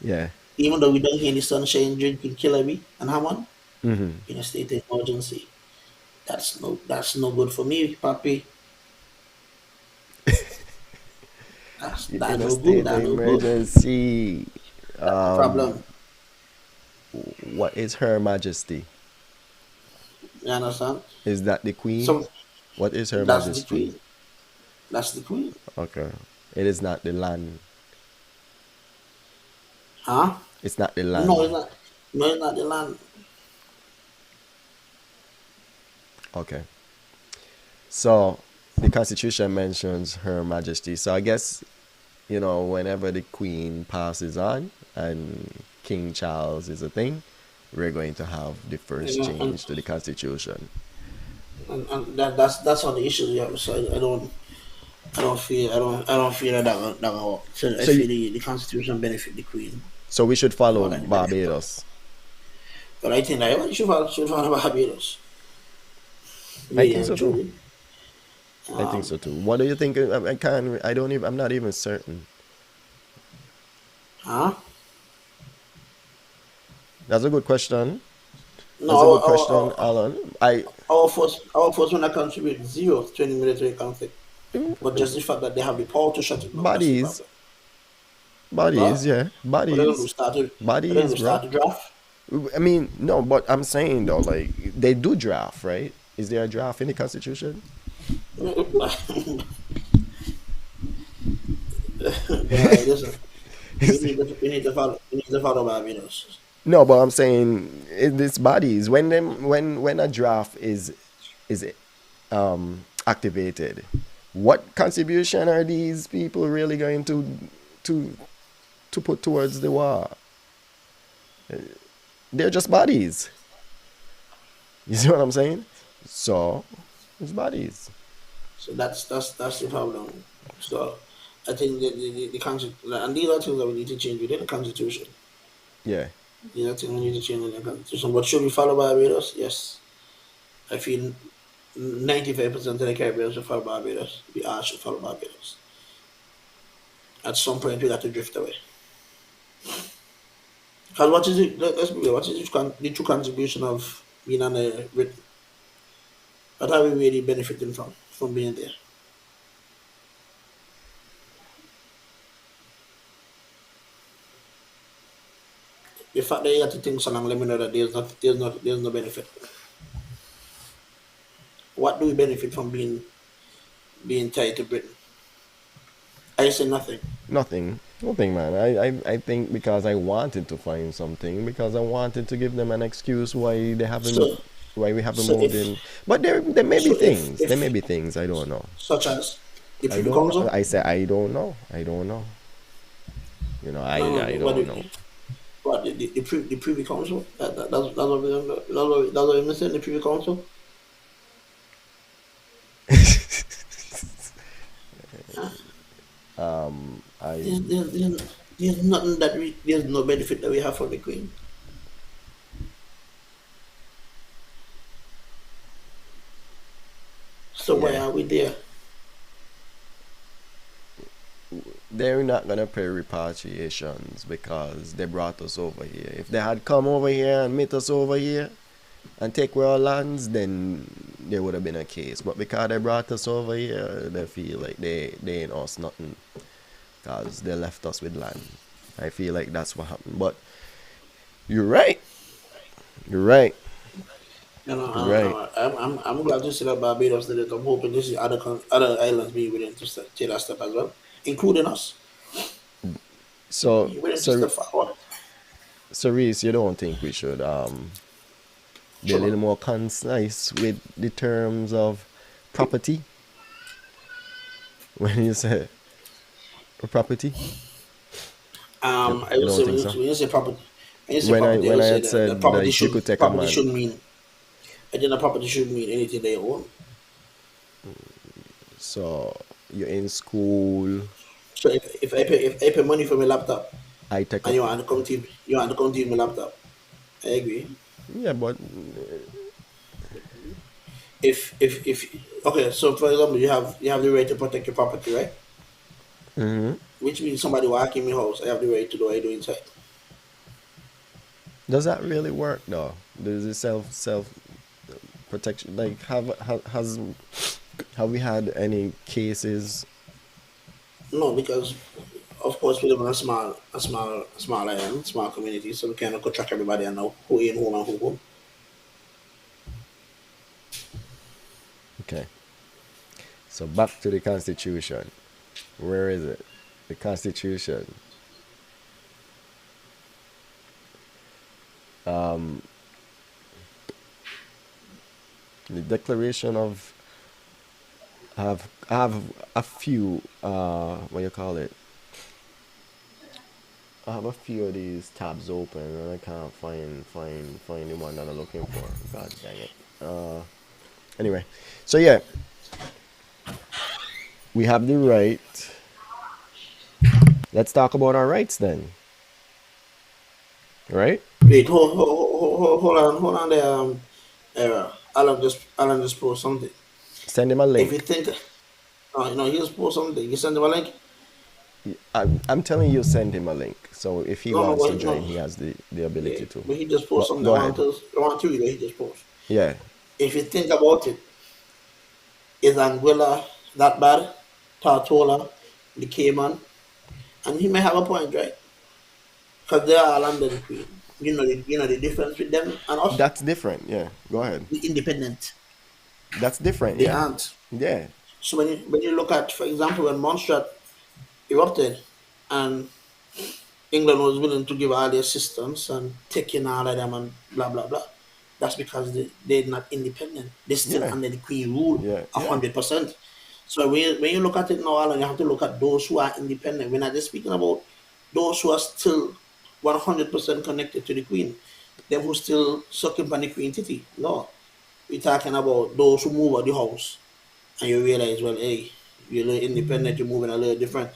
Yeah. even though we don't hear the sunshine drinking Killaby and Hammond, Mm-hmm. in a state of emergency, that's no good for me, Papi. That In a no good. state of That no good. emergency, That's the um, problem. what is Her Majesty? You understand? Is that the Queen? So What is Her that's the Majesty? Queen. That's the Queen. Okay. It is not the land. Huh? It's not the No, land. it's not. No, it's not the land. Okay. So the Constitution mentions Her Majesty. So I guess, whenever the Queen passes on and King Charles is a thing, we're going to have the first You know, change to the Constitution. and that's on the issue we have. So I don't feel that work. So I So, feel the Constitution benefit the Queen so we should follow more than it benefit us. Barbados. But I think that everybody should follow Barbados. I Really think and so too. truly. I think so Um, too. What do you think? I can't. I don't even. I'm not even certain. huh? That's a good question. No, That's a good our, question, Alan. I our force will not contribute zero to any military conflict. But just the fact that they have the power to shut it down, that's the bodies, problem. bodies, But yeah, but they're going to bodies, start to they're going bodies, to bro. start the draft. I mean, no, but I'm saying though, like they do draft, right? Is there a draft in the Constitution? Listen, we need to follow Barbados. No, but I'm saying it's bodies when a draft is activated. What contribution are these people really going to to put towards the war? They're just bodies. You see what I'm saying? So it's bodies. So that's the problem. So I think the constitution, and these are things that we need to change within the constitution. Yeah. These are things we need to change in the constitution. But should we follow Barbados? Yes. I feel 95% of the Caribbean should follow Barbados. We all should follow Barbados. At some point, we got to drift away. Because what is it? Let's be real. What is the true contribution of being on a Britain? What are we really benefiting from being there? The fact that you have to think so long, let me know that there's no benefit. What do we benefit from being tied to Britain? I say nothing. Nothing, man. I think because I wanted to find something, because I wanted to give them an excuse So why we haven't so moved if in. But there may be so things. There may if be things I don't know. such as the I Privy don't know. Council. I say I don't know. I don't know. You know, No, no, I no. don't know. The Privy Council. That's what that's what we're missing. The Privy Council. I There's nothing that there's no benefit that we have from the Queen. So why yeah. are we there? They're not gonna pay repatriations because they brought us over here. If they had come over here and meet us over here and take away our lands, then there would have been a case. But because they brought us over here, they feel like they ain't us nothing because they left us with land. I feel like that's what happened. But you're right. You're right. You know, You're right. I'm glad to see that Barbados did it. I'm hoping this is other islands being willing to take that step as well, including us. So Being willing to so step forward. so Reese, you don't think we should be a Sure. little more concise with the terms of property when you say property? You, I you would don't say think so? when you say property, I When would I say had that said like you could take a property man, shouldn't mean. I think the property shouldn't mean anything they own. so you're in school, So if I pay money for my laptop I take and a you want to come to use my laptop, I agree. yeah, but If okay, so for example, you have the right to protect your property, right? mhm. Which means somebody walking in my house, I have the right to do what I do inside. Does that really work though? Does it self protection like have we had any cases? No, because of course we live in a small island, small community, so we cannot go track everybody and know who in whom and who. Okay. So back to the Constitution. Where is it? The Constitution. Um, the Declaration of I have a few what you call it? I have a few of these tabs open and I can't find the one that I'm looking for. God dang it. Anyway, so yeah, we have the right. Let's talk about our rights then, right? Wait, hold on there. Alan just post something. Send him a If you link. think, he just post something. You send him a link. I'm telling you, send him a link. So if he No, no, wants to wait, join, no. he has the Yeah, ability to. but he just post But something. go ahead. I want to read what he just post. Yeah. If you think about it, is Anguilla that bad? Tortola, the Cayman, and he may have a point, right? Because they are London Queen. The difference with them and us. That's different. Yeah. Go ahead. We independent. That's different. They Yeah. aren't. Yeah. So when you look at, for example, when Montserrat erupted, and England was willing to give all the assistance and taking all of them and blah blah blah. That's because they're not independent. They're still Yeah, under the Queen rule yeah, of yeah. 100%. So when you look at it now, Alan, you have to look at those who are independent. We're not just speaking about those who are still 100% connected to the Queen, them who still sucking on the Queen titty. No, we're talking about those who move out the house and you realize, well, hey, you're a little independent, you're moving a little different,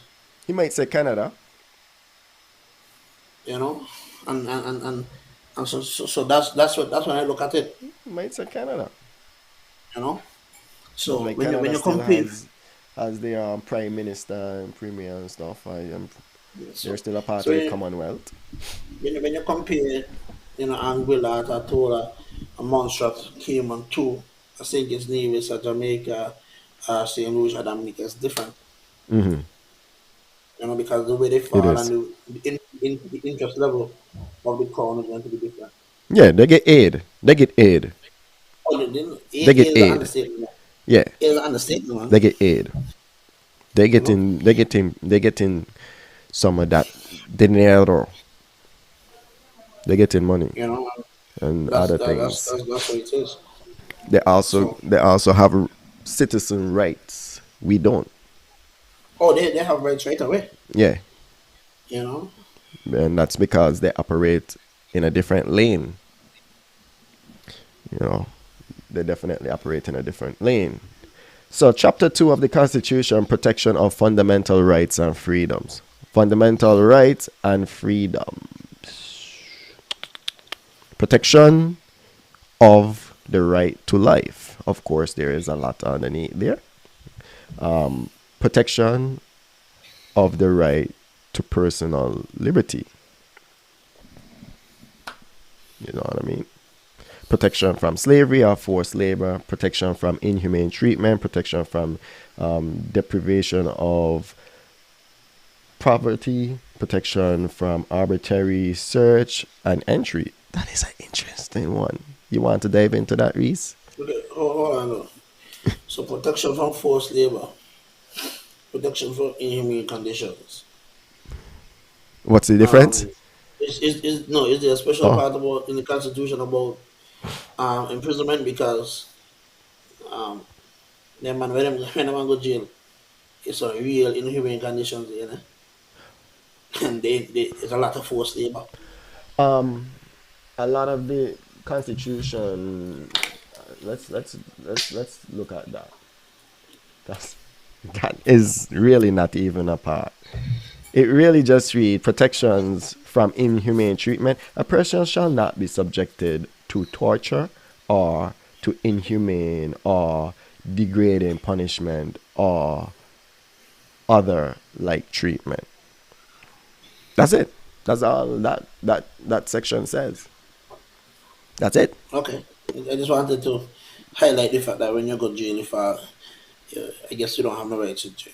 He might say Canada. you know, and so that's when I look at it, He might say Canada. you know. But So like when Canada you still compare, has their prime minister and premier and stuff. They're so still a part so of the Commonwealth. when you compare, Anguilla, Tortola, and Montserrat came on two. I think it's Nevis, Jamaica, St. Lucia, Dominica is different, Hmm. because the way they It fall and is. the interest level of the crown is going to be different. Yeah, they get aid. They get aid. Oh, they didn't. They get Is an aid. understatement. Yeah, Is an understatement, man. they get aid. They You know, getting they getting they getting some of that dinero. They getting money you know, and that's other that, that's things. that's that's what it is. So, They also have citizen rights. We don't. oh, they have rights right away. Yeah, You know, and that's because they operate in a different lane. You know, they definitely operate in a different lane. So, Chapter 2 of the Constitution, protection of fundamental rights and freedoms. Fundamental rights and freedom. Protection of the right to life. Of course, there is a lot underneath there. Protection of the right to personal liberty. You know what I mean? Protection from slavery or forced labor, protection from inhumane treatment, protection from deprivation of property, protection from arbitrary search and entry. That is an interesting one. You want to dive into that, Reese? okay, hold on. Though. So protection from forced labor, protection from inhumane conditions. What's the difference? Um, is there a special Oh, part about in the Constitution about imprisonment because um them man when them man go jail, it's a real inhumane conditions, and there's a lot of forced labor. um, a lot of the Constitution. Let's look at that. That's that is really not even a part. It really just reads protections from inhumane treatment. A person shall not be subjected to torture or to inhumane or degrading punishment or other like treatment. That's it. That's all that section says. That's it. Okay, I just wanted to highlight the fact that when you go jail, if I guess you don't have no rights in jail.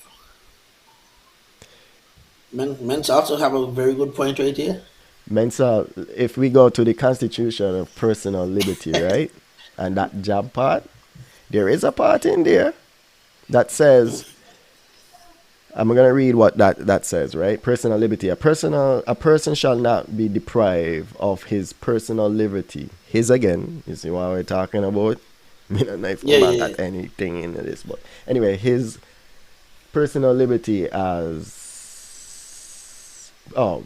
Men also have a very good point right here. Mental, if we go to the Constitution of Personal Liberty, right? And that job part, there is a part in there that says, I'm gonna read what that says, right? Personal liberty. A person shall not be deprived of his personal liberty. His again, you see what we're talking about? Me not knife Yeah, come back yeah, yeah. at anything in this, but anyway, his personal liberty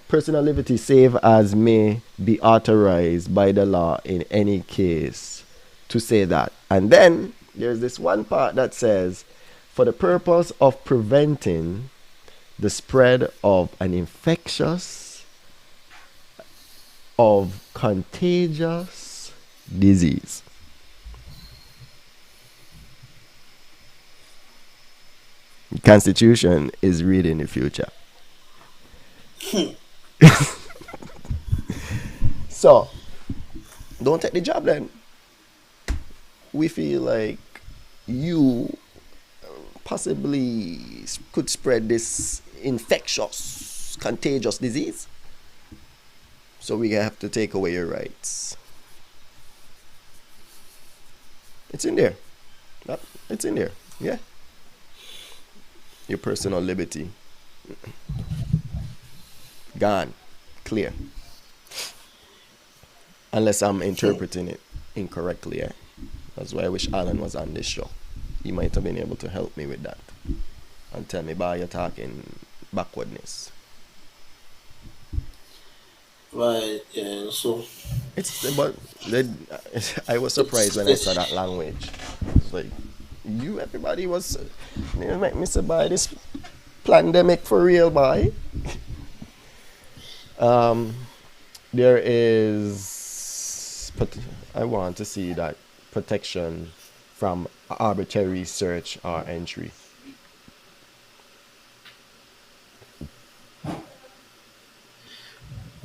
personal liberty save as may be authorized by the law in any case to say that. And then there's this one part that says, for the purpose of preventing the spread of an infectious, of contagious disease. The Constitution is reading the future. So, don't take the job then. We feel like you possibly could spread this infectious, contagious disease. So we have to take away your rights. It's in there. It's in there. Yeah. Your personal liberty gone, clear. Unless I'm interpreting it incorrectly. That's why I wish Alan was on this show. He might have been able to help me with that and tell me, "Bah, you're talking backwardness." Right, yeah, so But I was surprised when I saw that language. It's like, everybody was, they make me say, "Boy, this pandemic for real, boy." There is, I want to see that protection from arbitrary search or entry.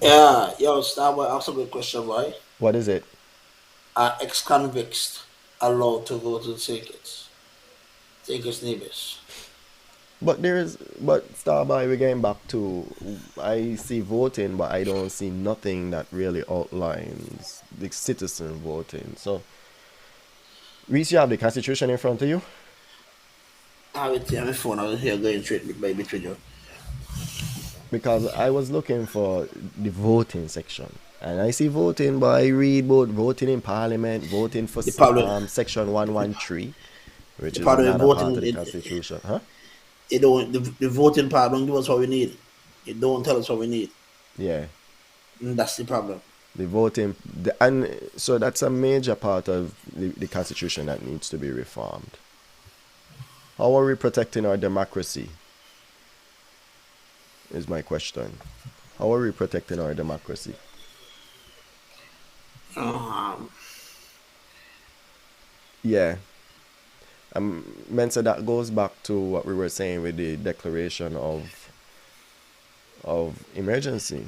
yeah, yo, Star Boy asked a good question, boy. What is it? Are ex-convicts allowed to go to tickets? Tickets neighbors. But Starboy, we're getting back to, I see voting, but I don't see nothing that really outlines the citizen voting. So, Reese, you have the Constitution in front of you? I have it here on my phone. I was here going straight bit by bit with you. Because I was looking for the voting section. And I see voting, but I read about voting in Parliament, voting for Section 113, which The is part of the another part voting, of the Constitution. Huh? it don't the voting part don't give us what we need. It don't tell us what we need. Yeah. And that's the problem. The voting, and so that's a major part of the Constitution that needs to be reformed. How are we protecting our democracy? Is my question. How are we protecting our democracy? Yeah. Mensa, that goes back to what we were saying with the declaration of emergency.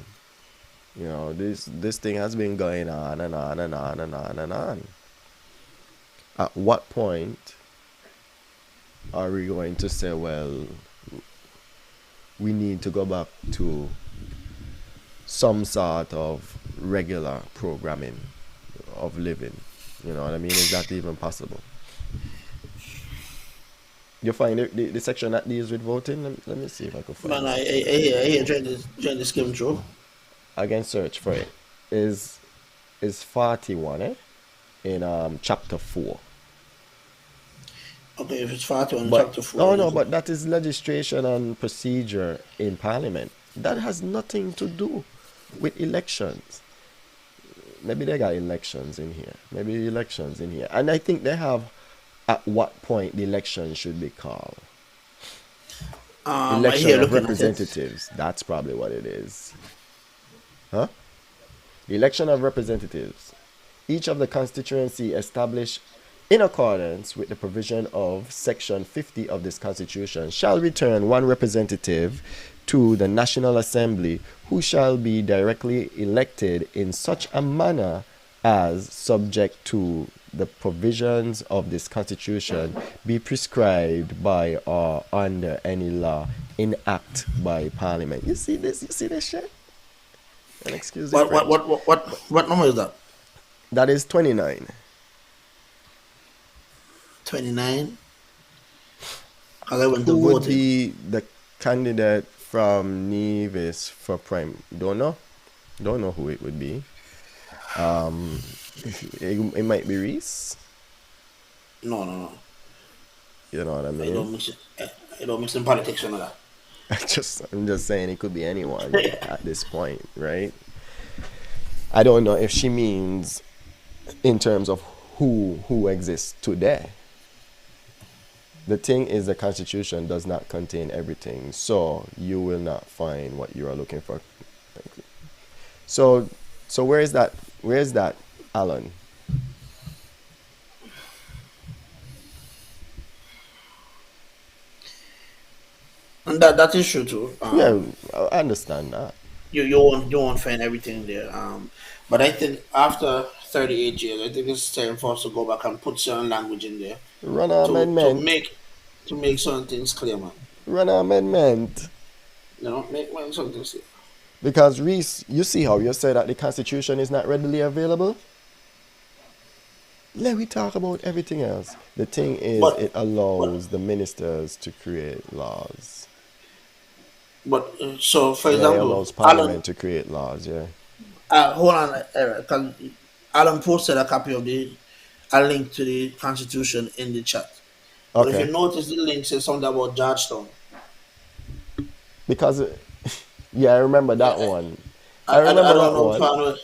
You know, this thing has been going on and on and on and on and on. At what point are we going to say, well, we need to go back to some sort of regular programming of living? You know what I mean? Is that even possible? You find the section that deals with voting? Let me see if I can find Man, I it. trying to skim through. I can search for it. Is 41 in chapter 4. Okay, if it's 41 But chapter 4. no, but that is legislation and procedure in Parliament. That has nothing to do with elections. Maybe they got elections in here. And I think they have at what point the election should be called. Election of representatives. That's probably what it is. Huh? The election of representatives. Each of the constituency established in accordance with the provision of Section 50 of this Constitution shall return one representative to the National Assembly who shall be directly elected in such a manner as, subject to the provisions of this Constitution, be prescribed by or under any law enacted by Parliament. You see this shit? And excuse me. What number is that? That is 29. 29. Because I went to Who would vote. be the candidate from Nevis for Prime? Don't know who it would be. It might be Reese. No. You know what I mean? I don't mix in politics and all that. I'm just saying it could be anyone at this point, right? I don't know if she means in terms of who exists today. The thing is, the Constitution does not contain everything, so you will not find what you are looking for. Thank you. So where is that? Alan? And that is true too. Yeah, I understand that. You won't find everything there. But I think after 38 years, I think it's time for us to go back and put certain language in there Run an to amendment. make certain things clear, man. Run an amendment. You know, make certain things clear. Because Reese, you see how you say that the Constitution is not readily available? let me talk about everything else. The thing is, But it allows the ministers to create laws. so for Yeah, it example, allows Alan, parliament to create laws. Yeah. hold on, Eric, 'cause Alan posted a copy of a link to the Constitution in the chat. But if you Okay. notice, the link says something about Georgetown. Because, yeah, I remember Yeah, that one. I, I I remember don't that know if one. I know.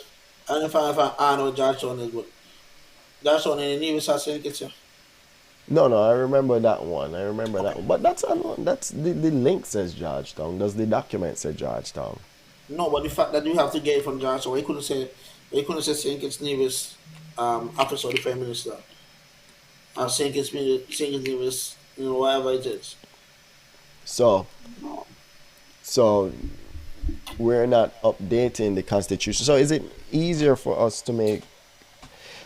I don't know if I know Georgetown is, but Georgetown in the Navy certificate. Yeah. No, no, I remember that one. I remember that one. But that's the link says Georgetown. Does the document say Georgetown? No, but the fact that you have to get it from Georgetown, he couldn't say St. Kitts Nevis, office of the Prime Minister, or St. Kitts Nevis, whatever it is. So, so we're not updating the constitution. So is it easier for us to make?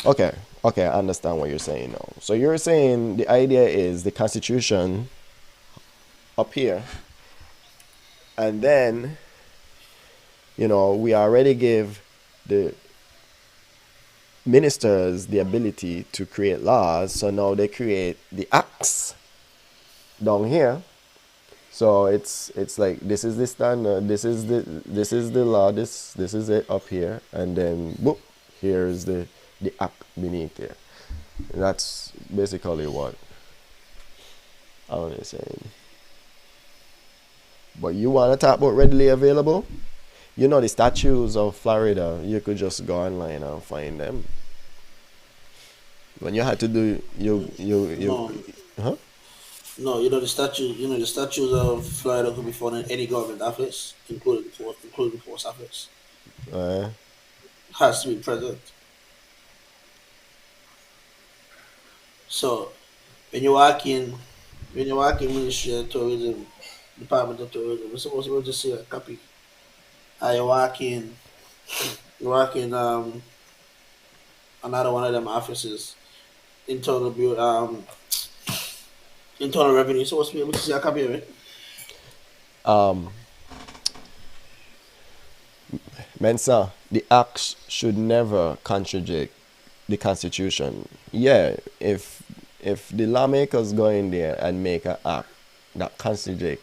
Okay, okay, I understand what you're saying now. So you're saying the idea is the constitution up here, and then we already give the ministers the ability to create laws. So now they create the acts down here. So it's like this is the standard, this is the law, this is it up here, and then whoop, here's the act beneath there. That's basically what I was saying. But you want to talk about readily available? The statues of Florida, you could just go online and find them. When you had to do No, huh? no, the statues of Florida could be found in any government office, including the post office. Uh, Has to be present. So when you walk in, Ministry of Tourism, Department of Tourism, we're supposed to just see a copy. You walk in, another one of them offices, internal internal revenue. You're supposed to be able to see a copy of it. um, Mensa, the acts should never contradict the Constitution. Yeah, if the lawmakers go in there and make an act that contradict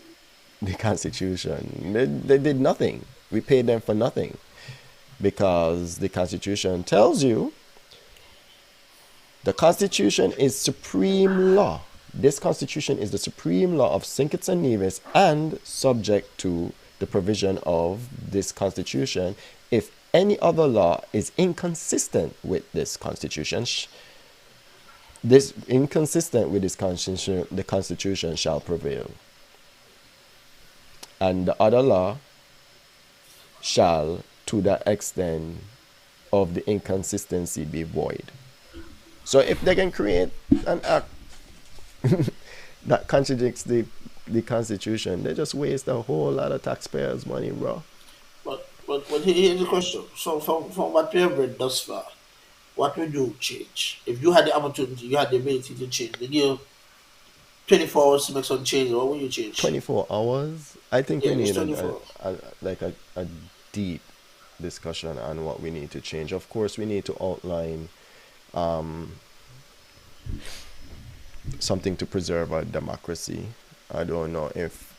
the Constitution, they did nothing. We paid them for nothing because the Constitution tells you the Constitution is supreme law. This Constitution is the supreme law of St. Kitts and Nevis and subject to the provision of this Constitution. If any other law is inconsistent with this Constitution, the Constitution shall prevail. And the other law shall, to the extent of the inconsistency, be void. So if they can create an act that contradicts the Constitution, they just waste a whole lot of taxpayers' money, bro. But here's the question. So from what we have read thus far, what would you change? If you had the opportunity, you had the ability to change, they give you 24 hours to make some change, what would you change? 24 hours? I think Yeah, we just need 24. a deep discussion on what we need to change. Of course, we need to outline something to preserve our democracy. I don't know if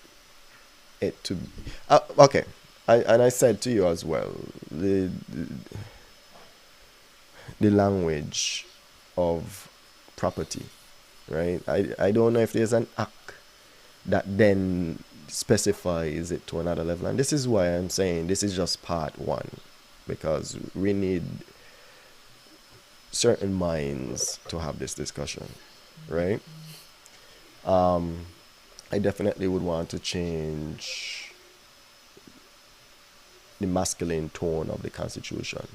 it to okay. I said to you as well the language of property, right? I don't know if there's an act that then specifies it to another level, and this is why I'm saying this is just part one, because we need certain minds to have this discussion, right? I definitely would want to change the masculine tone of the Constitution.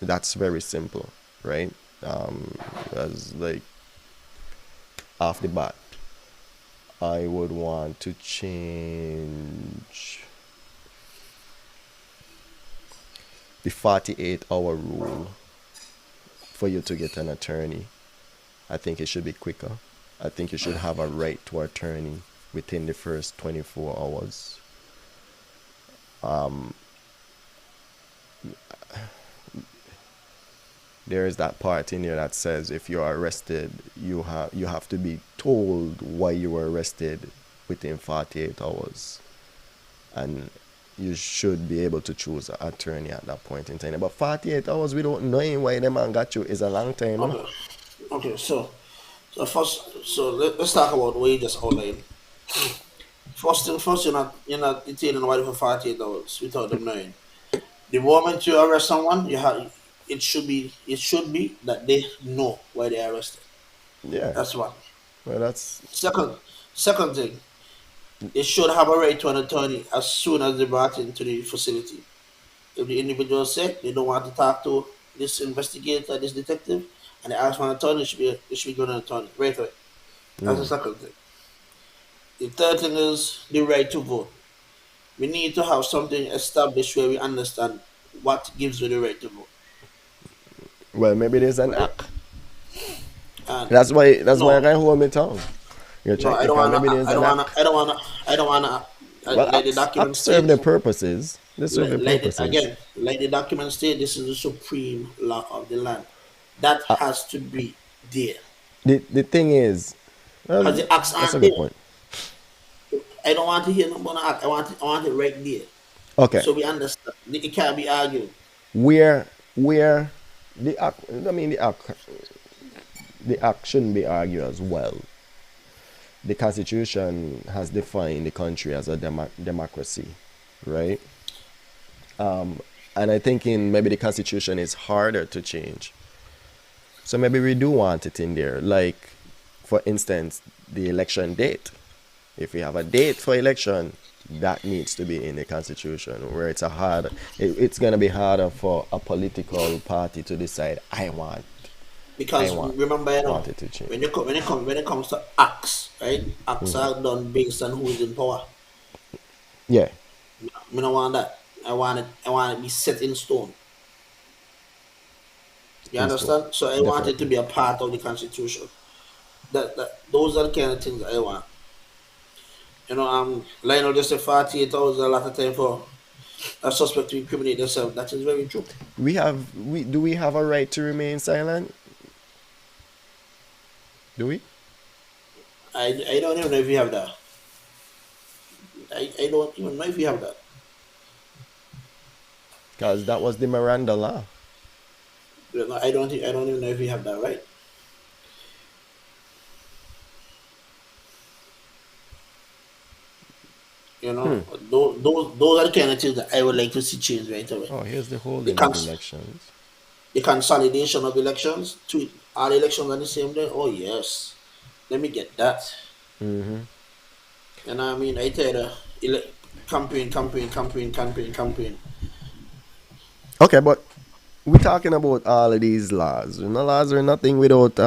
That's very simple, right? As like off the bat, I would want to change the 48-hour rule for you to get an attorney. I think it should be quicker. I think you should have a right to attorney within the first 24 hours. there is that part in there that says if you are arrested, you have to be told why you were arrested within 48 hours, and you should be able to choose an attorney at that point in time. But 48 hours without knowing why the man got you is a long time. You know? Okay. Okay. Let's talk about what you just outlined. First thing first, you're not detaining nobody for 48 hours without them knowing. The moment you arrest someone, it should be that they know why they are arrested. Yeah. That's one. Well, that's Second, second thing, they should have a right to an attorney as soon as they're brought into the facility. If the individual said they don't want to talk to this investigator, this detective, and they ask for an attorney, they should be given an attorney right away. That's the second thing. The third thing is the right to vote. We need to have something established where we understand what gives you the right to vote. well, maybe there's an Right? act. And That's why I no, can hold my tongue. You no, check I don't because wanna, maybe there's I don't an wanna, act. I don't wanna, I don't wanna. Well, Like the acts document serve their states, purposes. They serve their purposes. like the document state, this is the supreme law of the land. That Uh, has to be there. the thing is, Because well, the acts that's a aren't good there. point. I don't want to hear no more act. I want it right there. Okay, So we understand. It can't be argued. where the act, I mean the act shouldn't be argued as well. The Constitution has defined the country as a democracy, right? And I think in maybe the Constitution is harder to change. So maybe we do want it in there. Like, for instance, the election date. If we have a date for election, that needs to be in the Constitution. Where it's gonna be harder for a political party to decide. I Because want, remember, want it to change. when it comes to acts, right? Acts Hmm. are done based on who is in power. Yeah, I don't want that. I want it to be set in stone. You in store, understand? So I want it to definitely. be a part of the constitution. Those are the kind of things I want. Lionel just said 48 hours is a lot of time for a suspect to incriminate themselves. That is very true. We have a right to remain silent? Do we? I don't even know if you have that. I don't even know if you have that. Because that was the Miranda law. I don't even know if you have that right. Hmm. Those are the kind of things that I would like to see change right away. Oh, here's the The holding of cons- elections. the consolidation of elections to all elections on the same day. Oh yes, let me get that. Hmm. And I mean, I tell you, campaign, campaign, campaign, campaign, campaign. Okay, but we're talking about all of these laws. Laws are nothing without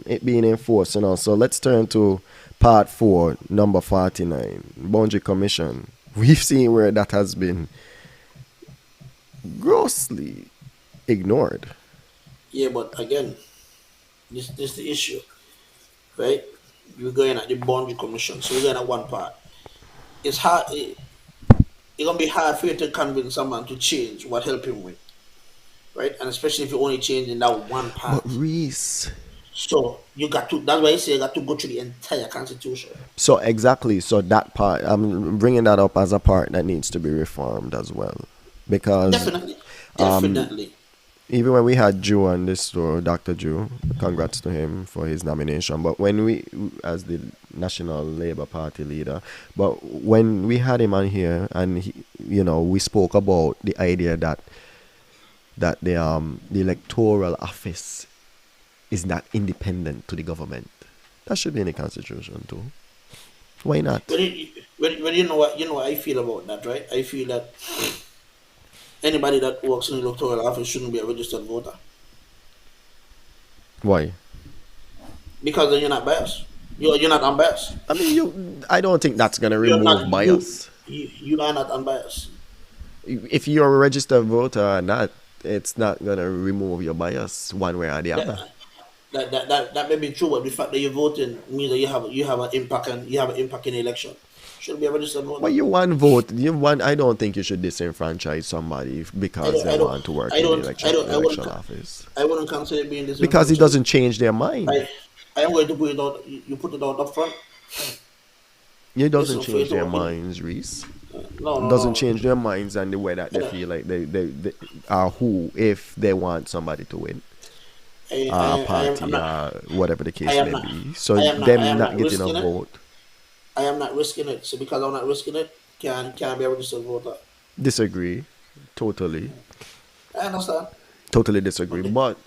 it being enforced. So let's turn to part 4, number 49, Boundary Commission. We've seen where that has been grossly ignored. Yeah, but again, this is the issue, right? We're going at the boundary commission, so we're going at one part. It's hard. It's gonna be hard for you to convince someone to change what help him with, right? And especially if you're only changing that one But part. Reese, So you got to. That's why I say you got to go through the entire constitution. so exactly, so that part, I'm bringing that up as a part that needs to be reformed as well. Because Definitely, um, definitely. even when we had Jew on this show, Dr. Jew, congrats to him for his nomination. But when we, as the National Labour Party leader, but when we had him on here, and we spoke about the idea that the electoral office is not independent to the government. That should be in the constitution too. Why not? But you know what I feel about that, right? I feel that anybody that works in the electoral office shouldn't be a registered voter Why? because then you're not biased. You're not unbiased. I mean, I don't think that's gonna You're remove not you bias. you are not unbiased. If you're a registered voter or not, it's not gonna remove your bias one way or the other. That may be true, but the fact that you're voting means that you have an impact and you have an impact in the election. should be a registered voter. But you one vote. You one. I don't think you should disenfranchise somebody because they want to work in the election office. I wouldn't consider being this Because it doesn't change their mind. I am going to put it out. You put it out up front. It doesn't Listen, change for their it to- minds, Reese. No, It doesn't change their minds and the way that they feel like they are who if they want somebody to win. Party, whatever the case may be. So I am them not getting risking a it. vote. I am not risking it. So because I'm not risking it, can't be a registered voter. Disagree. Totally. I understand. Totally disagree. But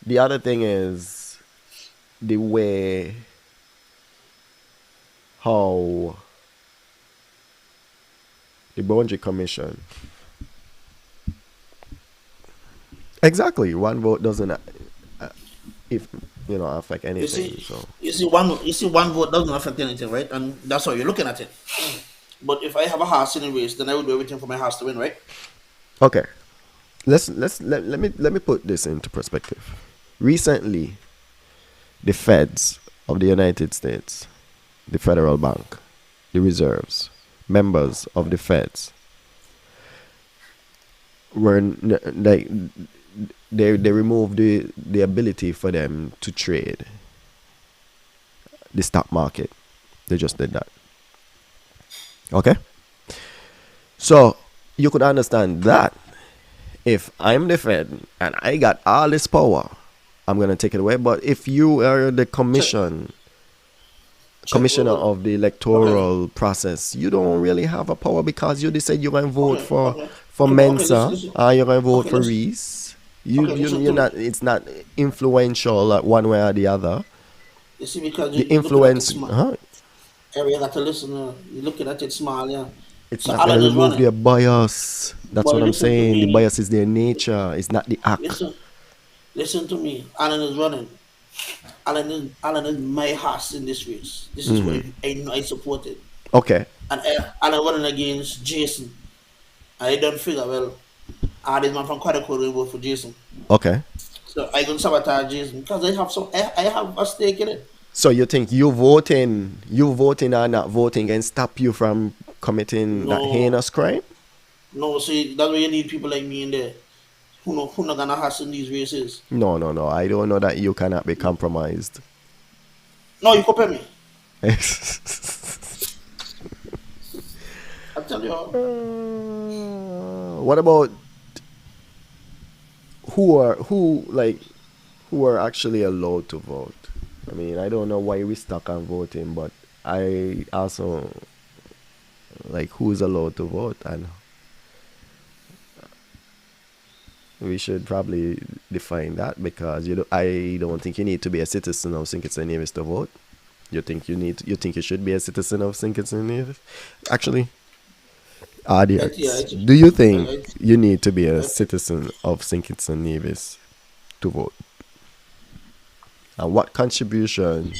the other thing is the way how the Boundary Commission. Exactly. One vote doesn't if affect anything. You see one vote doesn't affect anything, right? And that's how you're looking at it. But if I have a horse in a race, then I would do everything for my horse to win, right? Okay. Let me put this into perspective. Recently, the feds of the United States, the Federal Bank, the reserves, members of the feds were like they removed the ability for them to trade the stock market. They just did that. Okay? So you could understand that if I'm the Fed and I got all this power, I'm gonna take it away. But if you are the commissioner of the electoral process, you don't really have a power because you decide you're gonna vote for Mensa or you're gonna vote for Reese. You're not. It's not influential like one way or the other. You see, because The influence. Area got to listen. You're looking at it small, yeah. It's So not gonna Alan is remove running. their bias. That's But what I'm listen to saying. me. The bias is their nature. It's not the act. Listen to me. Alan is running. Alan is my horse in this race. This is what I supported. Okay. And Alan running against Jason. I don't figure, well, this man from Quadrico will vote for Jason. Okay. So I can sabotage Jason because I have a stake in it. So you think you voting or not voting can stop you from committing that heinous crime? No, see, that's why you need people like me in there who not gonna hustle in these races. No. I don't know that you cannot be compromised. No, you compare me. I tell you. What about who are actually allowed to vote? I mean, I don't know why we stuck on voting, but I also who's allowed to vote, and we should probably define that because I don't think you need to be a citizen of St. Kitts and Nevis to vote. You think you should be a citizen of St. Kitts and Nevis? Actually, audience, do you think you need to be a citizen of St. Kitts and Nevis to vote? And what contribution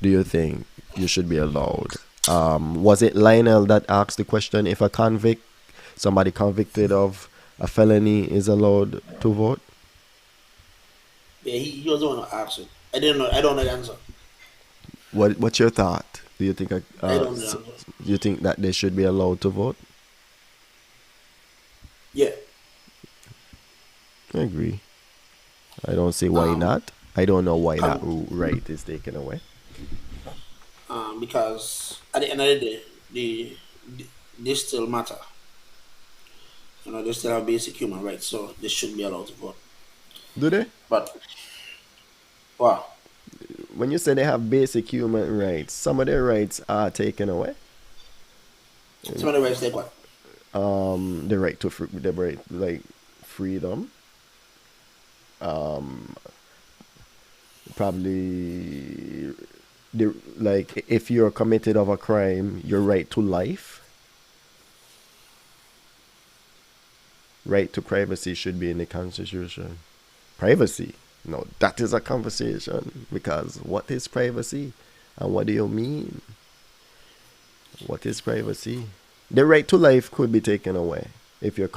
do you think you should be allowed? Was it Lionel that asked the question if somebody convicted of a felony is allowed to vote? Yeah, he was the one who asked it. I didn't know. I don't know the answer. What's your thought? Do you think I don't know the answer. you think that they should be allowed to vote? Yeah. I agree. I don't see why not. I don't know why that right is taken away. Because at the end of the day, they still matter. They still have basic human rights, so they should be allowed to vote. Do they? But, wow. When you say they have basic human rights, some of their rights are taken away. Some of the rights take what? The right to freedom. Probably if you're committed of a crime, your right to life, right to privacy should be in the Constitution. Privacy? No, that is a conversation, because what is privacy and what do you mean? What is privacy? The right to life could be taken away if you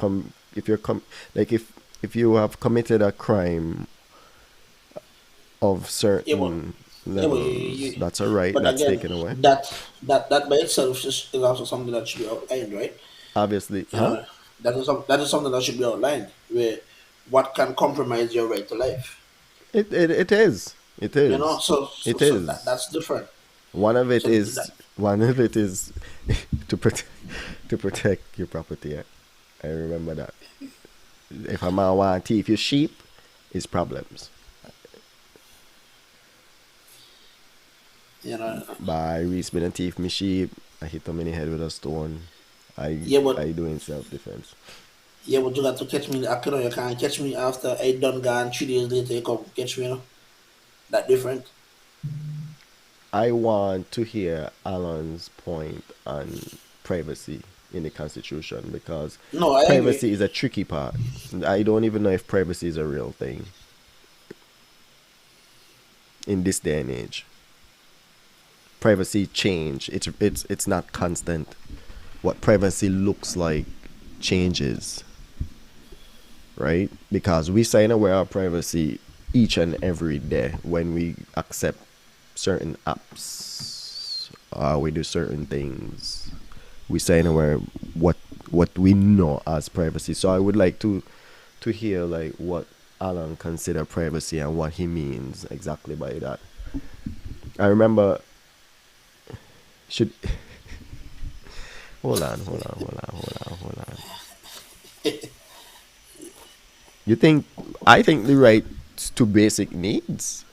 have committed a crime of certain Yeah, but levels. That's a right but that's again, taken away. that by itself is also something that should be outlined, right? Obviously, You huh? know, that is something that should be outlined. Where what can compromise your right to life? It is. It You know, is. so It so is. that's different. One of it So is that one of it is to protect your property. I remember that. If a man want to thief your sheep, it's problems. you know, By Reese been a thief me sheep, I hit him in the head with a stone. yeah, but I doing self defense. yeah, but you got to catch me. I can You can't catch me after I done gone 3 days later. You come catch me. That different. I want to hear Alan's point on privacy in the Constitution because No, I agree. privacy is a tricky part. I don't even know if privacy is a real thing in this day and age. Privacy change. It's not constant. What privacy looks like changes, right? Because we sign away our privacy each and every day when we accept certain apps, we do certain things. We sign away what we know as privacy. So I would like to hear like what Alan consider privacy and what he means exactly by that. I remember should hold on. You think I think the right to basic needs.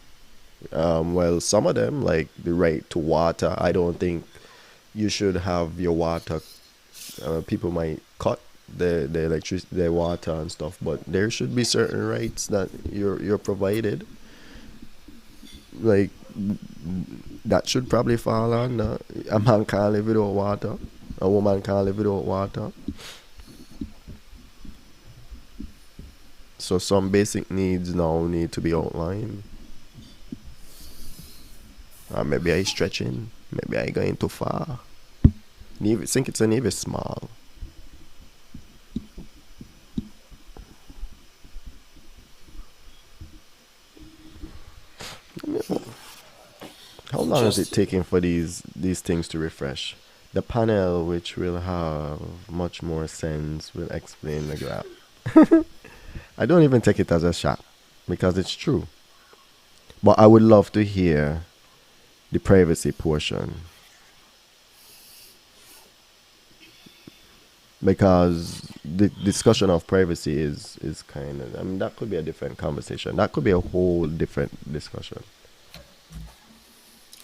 Well, some of them like the right to water. I don't think you should have your water. People might cut the electricity, their water and stuff, but there should be certain rights that you're provided. Like that should probably fall on a man can't live without water. A woman can't live without water. So some basic needs now need to be outlined. Maybe I stretching. Maybe I going too far. Think it's an even small. How long is it Interesting. taking for these things to refresh? The panel, which will have much more sense, will explain the graph. I don't even take it as a shot because it's true. But I would love to hear the privacy portion because the discussion of privacy is kind of, I mean, that could be a different conversation. That could be a whole different discussion.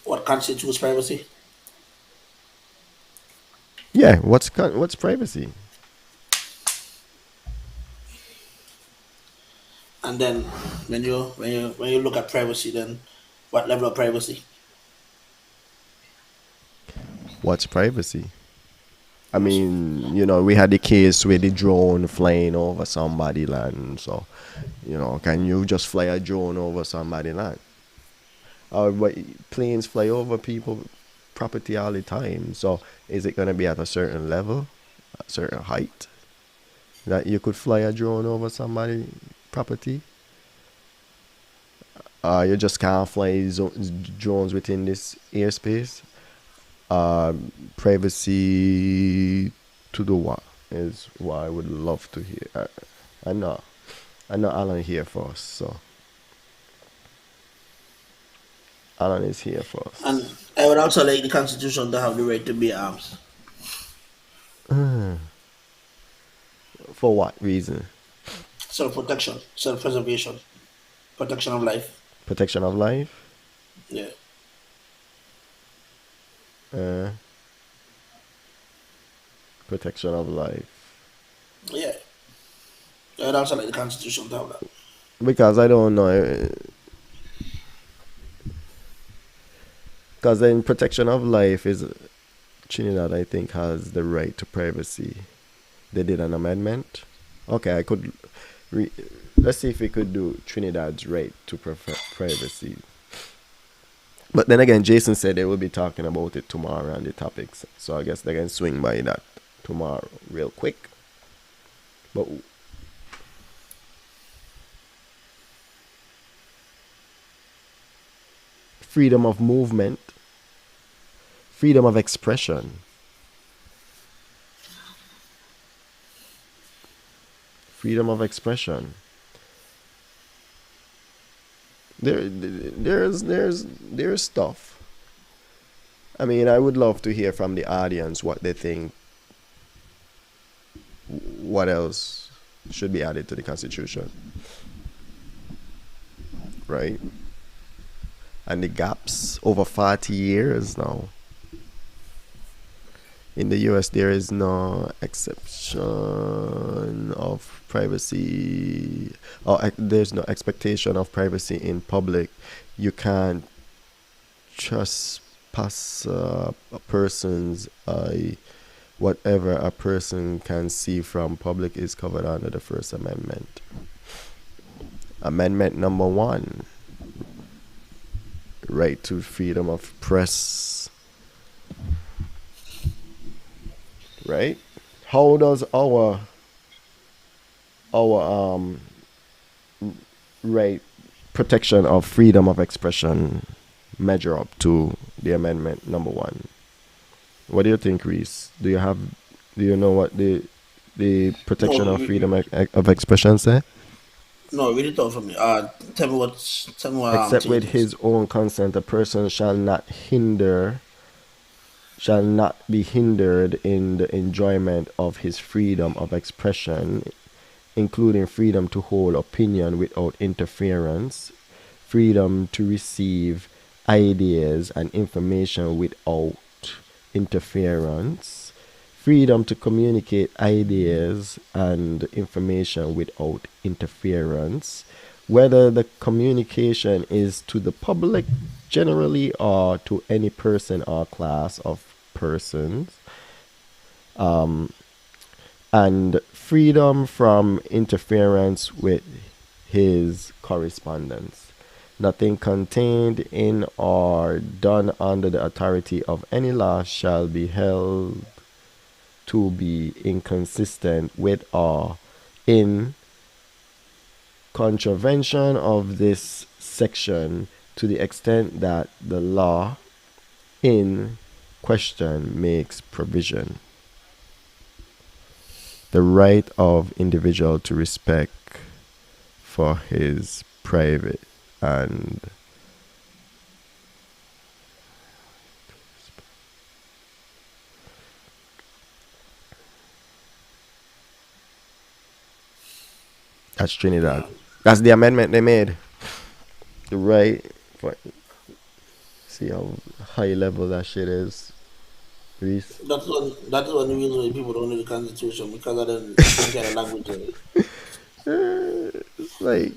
What constitutes privacy? Yeah, what's privacy? And then when you look at privacy, then what level of privacy? What's privacy? I mean, we had the case with the drone flying over somebody land. So, can you just fly a drone over somebody land? But planes fly over people property all the time. So, is it going to be at a certain level, a certain height that you could fly a drone over somebody property? You just can't fly drones within this airspace. Privacy to the what is what I would love to hear. I know, Alan here first, so Alan is here And first. I would also like the Constitution to have the right to bear arms. For what reason? Self protection, self preservation, protection of life. Protection of life. Yeah. Uh, Protection of life. Yeah. I would also like the Constitution to have that. Because I don't know. Because then protection of life is Trinidad. I think has the right to privacy. They did an amendment. Okay, I could. Let's see if we could do Trinidad's right to privacy. But then again, Jason said they will be talking about it tomorrow on the topics. So I guess they can swing by that tomorrow real quick. But freedom of movement, freedom of expression, freedom of expression. There's stuff. I mean, I would love to hear from the audience what they think. What else should be added to the Constitution, right? And the gaps over 40 years now. In the US, there is no exception of privacy, or there's no expectation of privacy in public. You can't trespass a person's eye. Whatever a person can see from public is covered under the First Amendment. Amendment number 1, right to freedom of press. Right? How does our right protection of freedom of expression measure up to the amendment number 1? What do you think, Reese? Do you know what the protection No, of freedom of expression say? no, read it out for me. Tell me what Except thing with it is. his own consent, a person shall not be hindered in the enjoyment of his freedom of expression, including freedom to hold opinion without interference, freedom to receive ideas and information without interference, freedom to communicate ideas and information without interference, whether the communication is to the public generally or to any person or class of persons, and freedom from interference with his correspondence. Nothing contained in or done under the authority of any law shall be held to be inconsistent with or in contravention of this section to the extent that the law in question makes provision. The right of individual to respect for his private and that's Trinidad. That's the amendment they made. The right for, see how high level that shit is, Reese. That is one reason why people don't know the Constitution, because of the same kind of language. It's like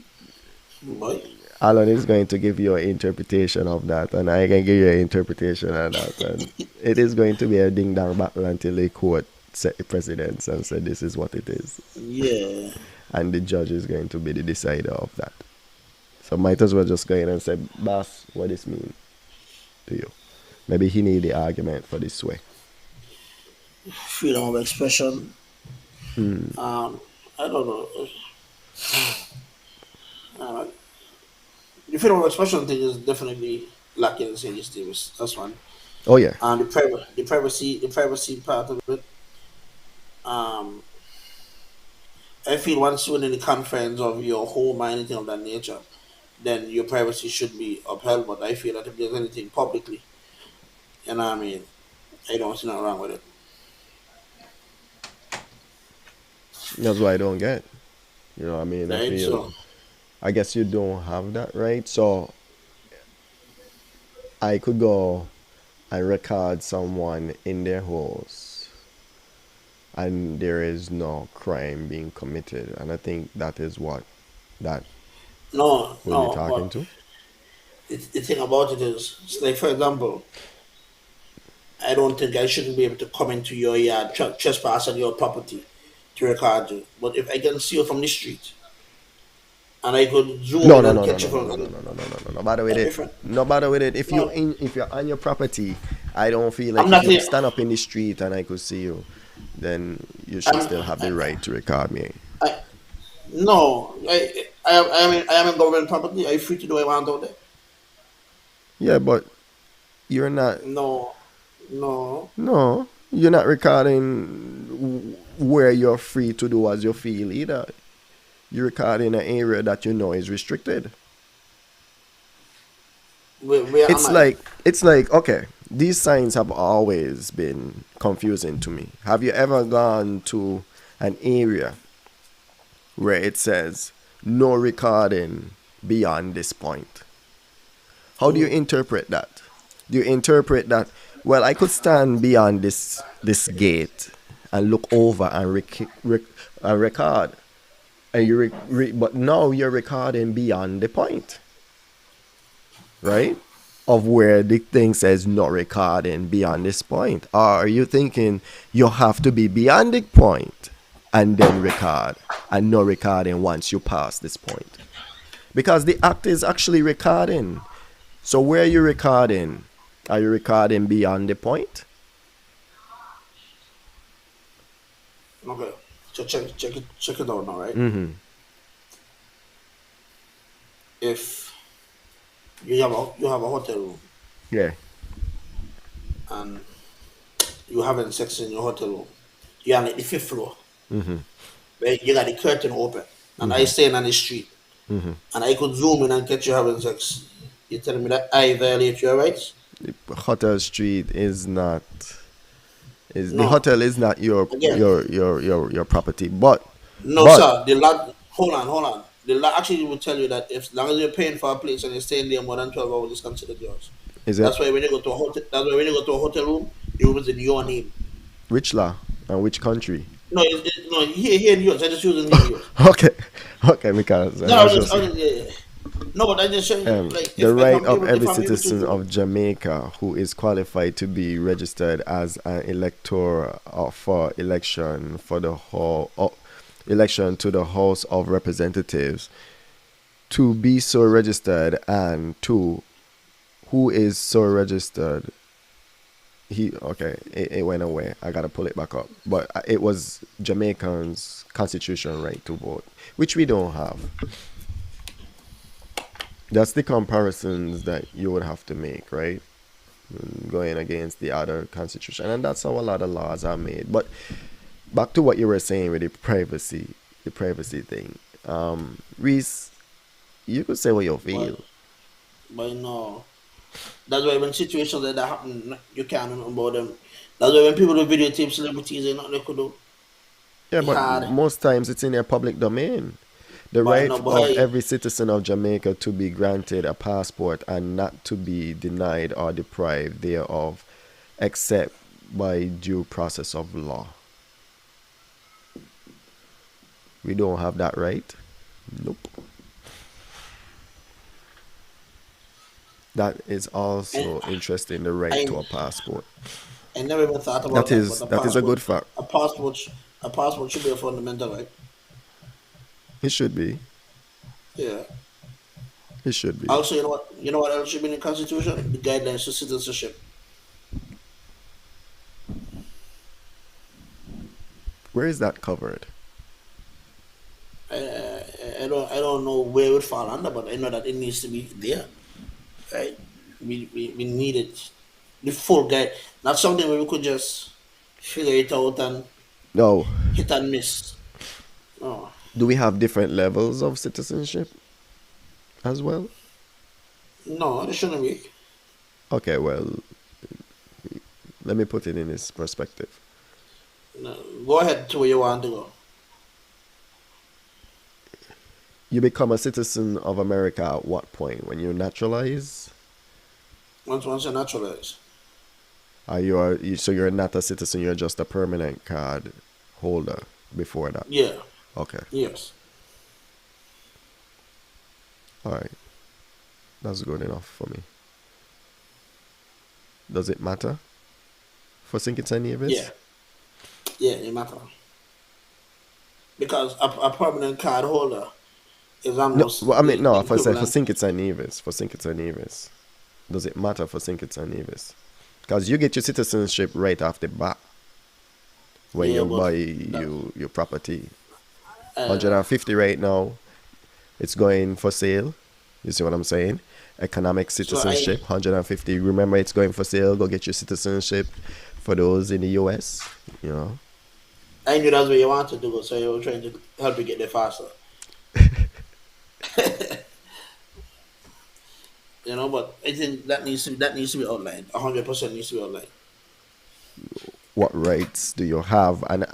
Boy, Alan is going to give you an interpretation of that, and I can give you an interpretation of that, and it is going to be a ding dong battle until the court set the precedents and say this is what it is, yeah. and the judge is going to be the decider of that. So might as well just go in and say, "Boss, what this mean to you?" Maybe he need the argument for this way. Freedom of expression. I don't know. Uh, the freedom of expression thing is definitely lacking in St. Davis. That's one. Oh yeah, And the privacy part of it. Um, I feel once you're in the confines of your home or anything of that nature, then your privacy should be upheld. But I feel that if there's anything publicly, you know what I mean, I don't see nothing wrong with it. that's what I don't get. You know what I mean? I Right? feel. So, I guess you don't have that right. So I could go and record someone in their house and there is no crime being committed. And I think that is what that no, will be no. talking But to. the thing about it is, it's like, for example, I don't think I shouldn't be able to come into your yard, trespass on your property to record you. But if I can see you from the street and I could zoom No, in no, and no, no, catch no, you no, from no, no, no, no, no, no, no. No bother with that's it. different. No bother with it. No, If you're on your property, I don't feel I'm like if not you here. stand up in the street and I could see you, then you should I'm, still have the right to record me. I, no, I am in government property. Are you free to do what I want out there? Yeah, but you're not. No, no. No, you're not recording where you're free to do as you feel either. You're recording an area that you know is restricted. Where am I? It's like okay, these signs have always been confusing to me. Have you ever gone to an area where it says no recording beyond this point? How do you interpret that? Do you interpret that? Well, I could stand beyond this gate and look over and record, and but now you're recording beyond the point, right? Of where the thing says no recording beyond this point. Or are you thinking you have to be beyond the point and then record, and no recording once you pass this point? Because the act is actually recording. So where are you recording? Are you recording beyond the point? Okay. So check it out now, right? Mm-hmm. If you have a hotel room Yeah. and you having sex in your hotel room, you're on like the fifth floor, Mm-hmm. where you got the curtain open, and I staying on the street, Mm-hmm. and I could zoom in and catch you having sex. You telling me that I violate your rights? The hotel street is not is the No. hotel is not Again. your property. But No, but sir. The law. Hold on. The law actually will tell you that if as long as you're paying for a place and you're staying there more than 12 hours, it's considered yours. is it That's why when you go to a hotel, that's why when you go to a hotel room, the room is in your name. which law and which country? No, no, here in yours. I just using here in yours. Okay. Okay, because No, yeah. No, but I just showing you, like the if right I'm of able- every if I'm able to citizen do- of Jamaica who is qualified to be registered as an elector for election for the election to the House of Representatives to be so registered, and to who is so registered. It went away. I gotta pull it back up. But it was Jamaicans' constitutional right to vote, which we don't have. That's the comparisons that you would have to make, right? Going against the other constitution, and that's how a lot of laws are made. But back to what you were saying with the privacy thing. Reese, you could say what you feel. But no. That's why when situations like that happen, you can't know about them. That's why when people do videotape celebrities, there's nothing they could do. Yeah, but Hard. most times it's in a public domain. The But right no, of but every citizen of Jamaica to be granted a passport and not to be denied or deprived thereof, except by due process of law. We don't have that right. Nope. That is also interesting. The right to a passport. I never even thought about That that. is But that is a good fact. a passport should be a fundamental right. It should be. Yeah. It should be. Also, you know what else should be in the constitution? The guidelines for citizenship. Where is that covered? I don't know where it would fall under, but I know that it needs to be there. Right? We need it. The full guide, not something where we could just figure it out and No. hit and miss. No, Do we have different levels of citizenship as well? no, it shouldn't be. Okay, well, let me put it in this perspective. No, go ahead to where you want to go. You become a citizen of America at what point? When you naturalize? Once you naturalize. So you're not a citizen, you're just a permanent card holder before that? Yeah. Okay, Yes. alright. That's good enough for me. Does it matter for St. Kitts and Nevis? Yeah. Yeah, it matter. Because a permanent card holder is No, almost well, I mean, no, for equivalent. St. Kitts and Nevis. Does it matter for St. Kitts and Nevis? Because you get your citizenship right off the bat when Yeah, you but buy that- your property. uh, 150 right now, it's going for sale. You see what I'm saying? economic So citizenship, 150. Remember, it's going for sale. Go get your citizenship for those in the U.S. You know. I knew that's where you wanted to go, so you were trying to help you get there faster. But I think that needs to be outlined. 100% needs to be outlined. What rights do you have? And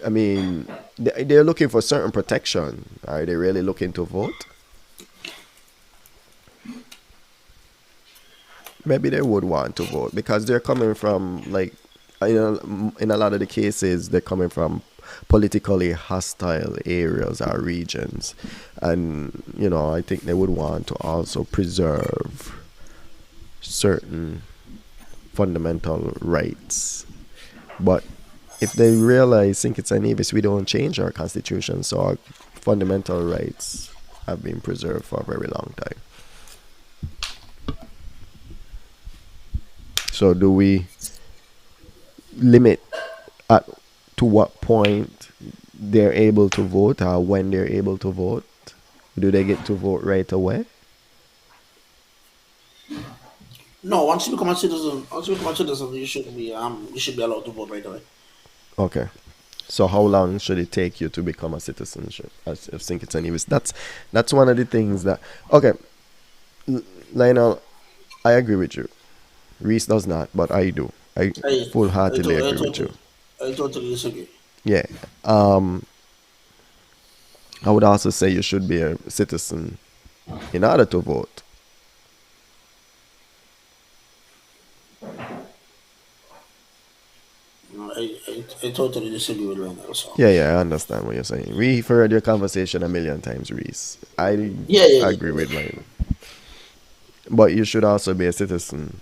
I mean, they're looking for certain protection. Are they really looking to vote? Maybe they would want to vote because they're coming from, like, in a lot of the cases, they're coming from politically hostile areas or regions. And, I think they would want to also preserve certain fundamental rights. But if they realize, St. Kitts and Nevis, we don't change our constitution, so our fundamental rights have been preserved for a very long time. So do we limit to what point they're able to vote or when they're able to vote? Do they get to vote right away? No, once you become a citizen, you should be allowed to vote right away. Okay. So how long should it take you to become a citizen of St. Kitts and Nevis? That's one of the things that... Okay. Lionel, I agree with you. Reese does not, but I do. I full-heartedly agree with you. I totally disagree. Yeah. I would also say you should be a citizen in order to vote. No, I totally disagree with Ryan also. Yeah, I understand what you're saying. We've heard your conversation a million times, Reese. I agree with mine. But you should also be a citizen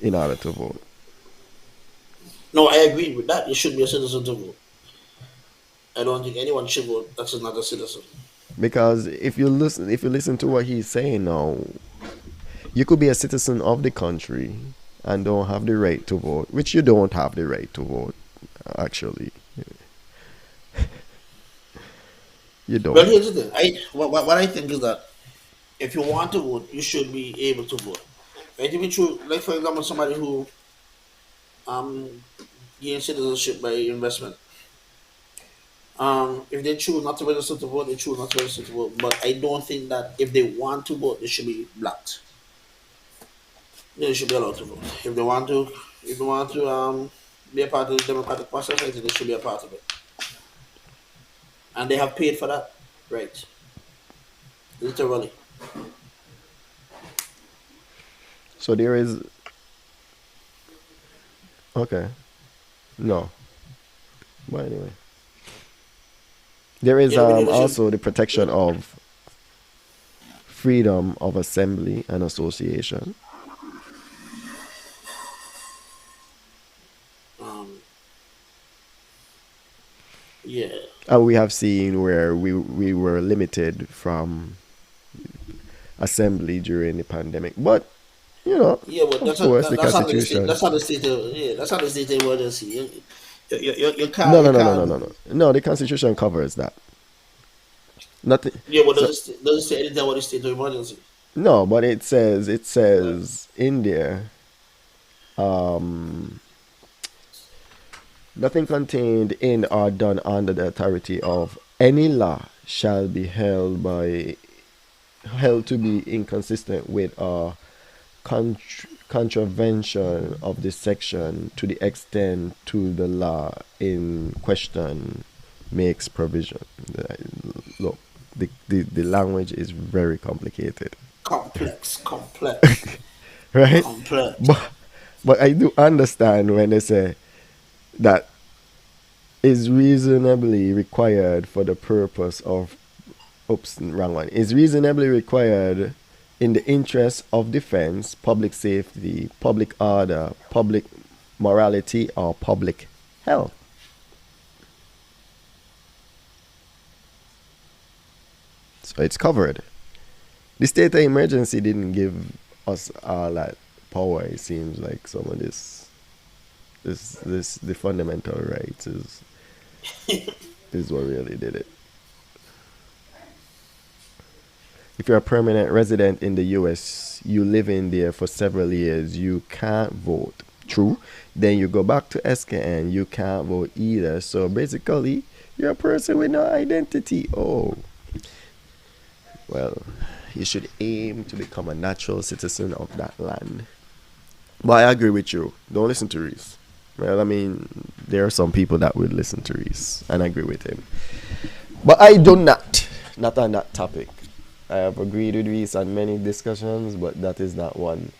in order to vote. No, I agree with that. You should be a citizen to vote. I don't think anyone should vote that's not a citizen. Because if you listen to what he's saying now, you could be a citizen of the country and don't have the right to vote, which you don't have the right to vote, actually. You don't. Well, here's the thing. What I think is that if you want to vote, you should be able to vote. Right? If you choose, like for example, somebody who gains citizenship by investment. If they choose not to register to vote, they choose not to register to vote. But I don't think that if they want to vote, they should be blocked. They should be allowed to vote. If they want to be a part of the democratic process, I think they should be a part of it. And they have paid for that, right? Literally. So there is... Okay. No. But anyway. There is also the protection of freedom of assembly and association. Yeah. And we have seen where we were limited from assembly during the pandemic. But, Yeah, but of course, the Constitution... That's how the state emergency. You can't. No. No, the Constitution covers that. Nothing. Yeah, but does it say anything about the state of emergency? No, but it says in there, nothing contained in or done under the authority of any law shall be held to be inconsistent with a contravention of this section to the extent to the law in question makes provision. Look, the language is very complicated. Complex. Right? Complex. But I do understand when they say that is reasonably required for the purpose of... Oops, wrong one. Is reasonably required in the interest of defense, public safety, public order, public morality, or public health. So it's covered. The state of emergency didn't give us all that power. It seems like some of the fundamental rights is what really did it. if you're a permanent resident in the US, you live in there for several years, you can't vote. True. Then you go back to SKN, you can't vote either. So basically, you're a person with no identity. Oh, well, you should aim to become a natural citizen of that land. But I agree with you. Don't listen to Reese. Well, I mean, there are some people that would listen to Reese and agree with him. But I do not on that topic. I have agreed with Reese on many discussions, but that is not one.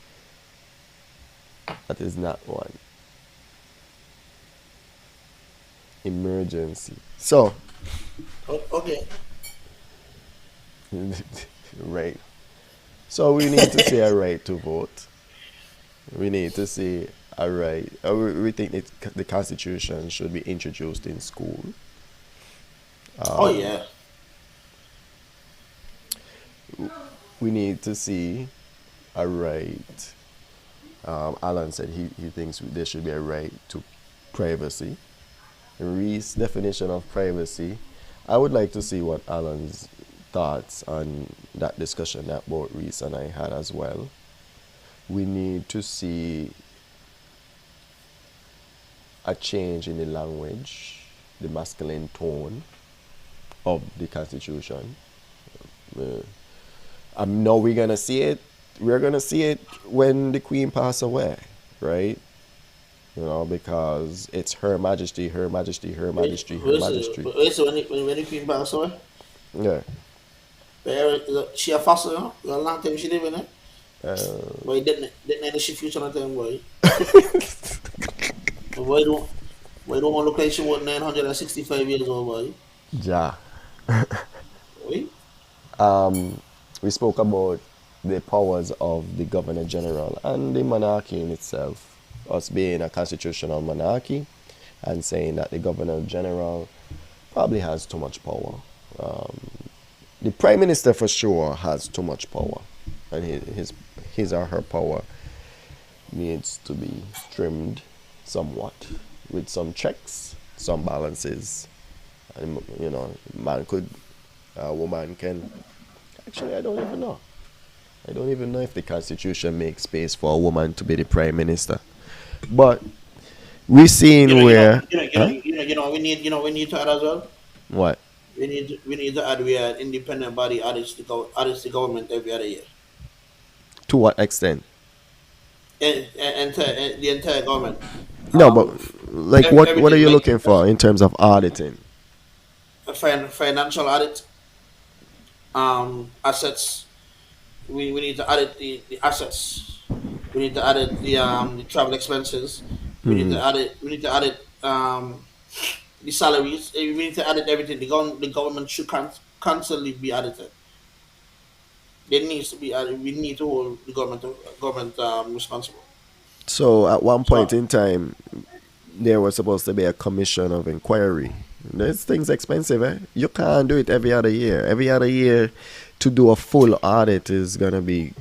That is not one. Emergency. So, Okay. right. So we need to say a right to vote. We need to say a right. We think the Constitution should be introduced in school. Oh yeah. We need to see a right. Alan said he thinks there should be a right to privacy. Reese's definition of privacy. I would like to see what Alan's thoughts on that discussion that both Reese and I had as well. We need to see a change in the language, the masculine tone of the Constitution. Now we're gonna see it. We're gonna see it when the Queen pass away, right? You know, because it's Her Majesty, Her Majesty, Her Majesty, Her Majesty. Wait, so when the Queen passed away, Yeah. she a fossil, you know? A long time she living, eh? Uh, Boy, didn't any she future on time, boy. Why don't want to look like she was 965 years old, boy? ja. Boy? We spoke about the powers of the Governor General and the monarchy in itself, us being a constitutional monarchy, and saying that the Governor General probably has too much power. The Prime Minister for sure has too much power, and his or her power needs to be trimmed somewhat with some checks, some balances. And, you know, a woman can. Actually, I don't even know. I don't even know if the Constitution makes space for a woman to be the Prime Minister. But we've seen where. We need to add as well. What? We need to add where an independent body audits the government every other year. To what extent? And the entire government. No, but like what are you everything, looking for in terms of auditing? Financial audit, assets. We need to audit the assets. We need to audit the travel expenses. We need to audit the salaries. We need to audit everything. The government should constantly be audited. There needs to be audit. We need to hold the government responsible. So at one point So in time, there was supposed to be a commission of inquiry. This thing's expensive, eh? You can't do it every other year. Every other year to do a full audit is gonna be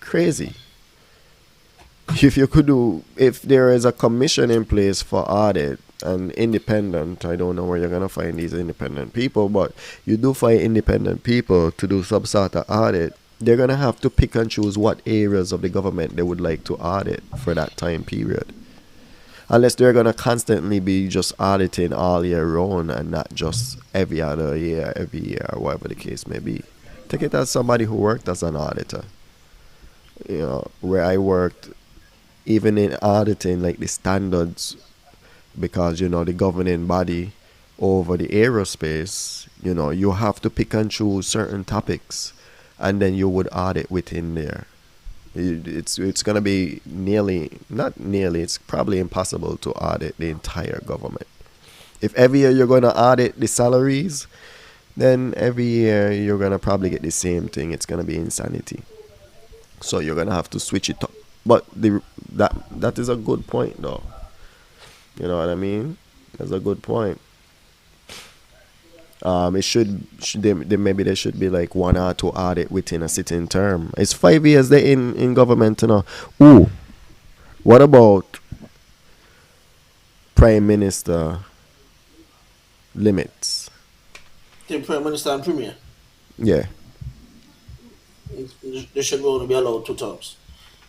crazy. If there is a commission in place for audit and independent, I don't know where you're gonna find these independent people, but you do find independent people to do some sort of audit. They're gonna have to pick and choose what areas of the government they would like to audit for that time period. Unless they're gonna constantly be just auditing all year round and not just every other year, every year, or whatever the case may be. Take it as somebody who worked as an auditor. You know, where I worked, even in auditing, like the standards, because you know the governing body over the aerospace, you know, you have to pick and choose certain topics, and then you would audit within there. It's gonna be it's probably impossible to audit the entire government. If every year you're gonna audit the salaries, then every year you're gonna probably get the same thing. It's gonna be insanity. So you're gonna have to switch it up. But that is a good point, though. You know what I mean? That's a good point. Maybe there should be like 1 or 2 audit within a sitting term. It's 5 years they in government, you know. Ooh, what about Prime Minister limits? The Prime Minister and Premier. Yeah. They should only be allowed 2 terms.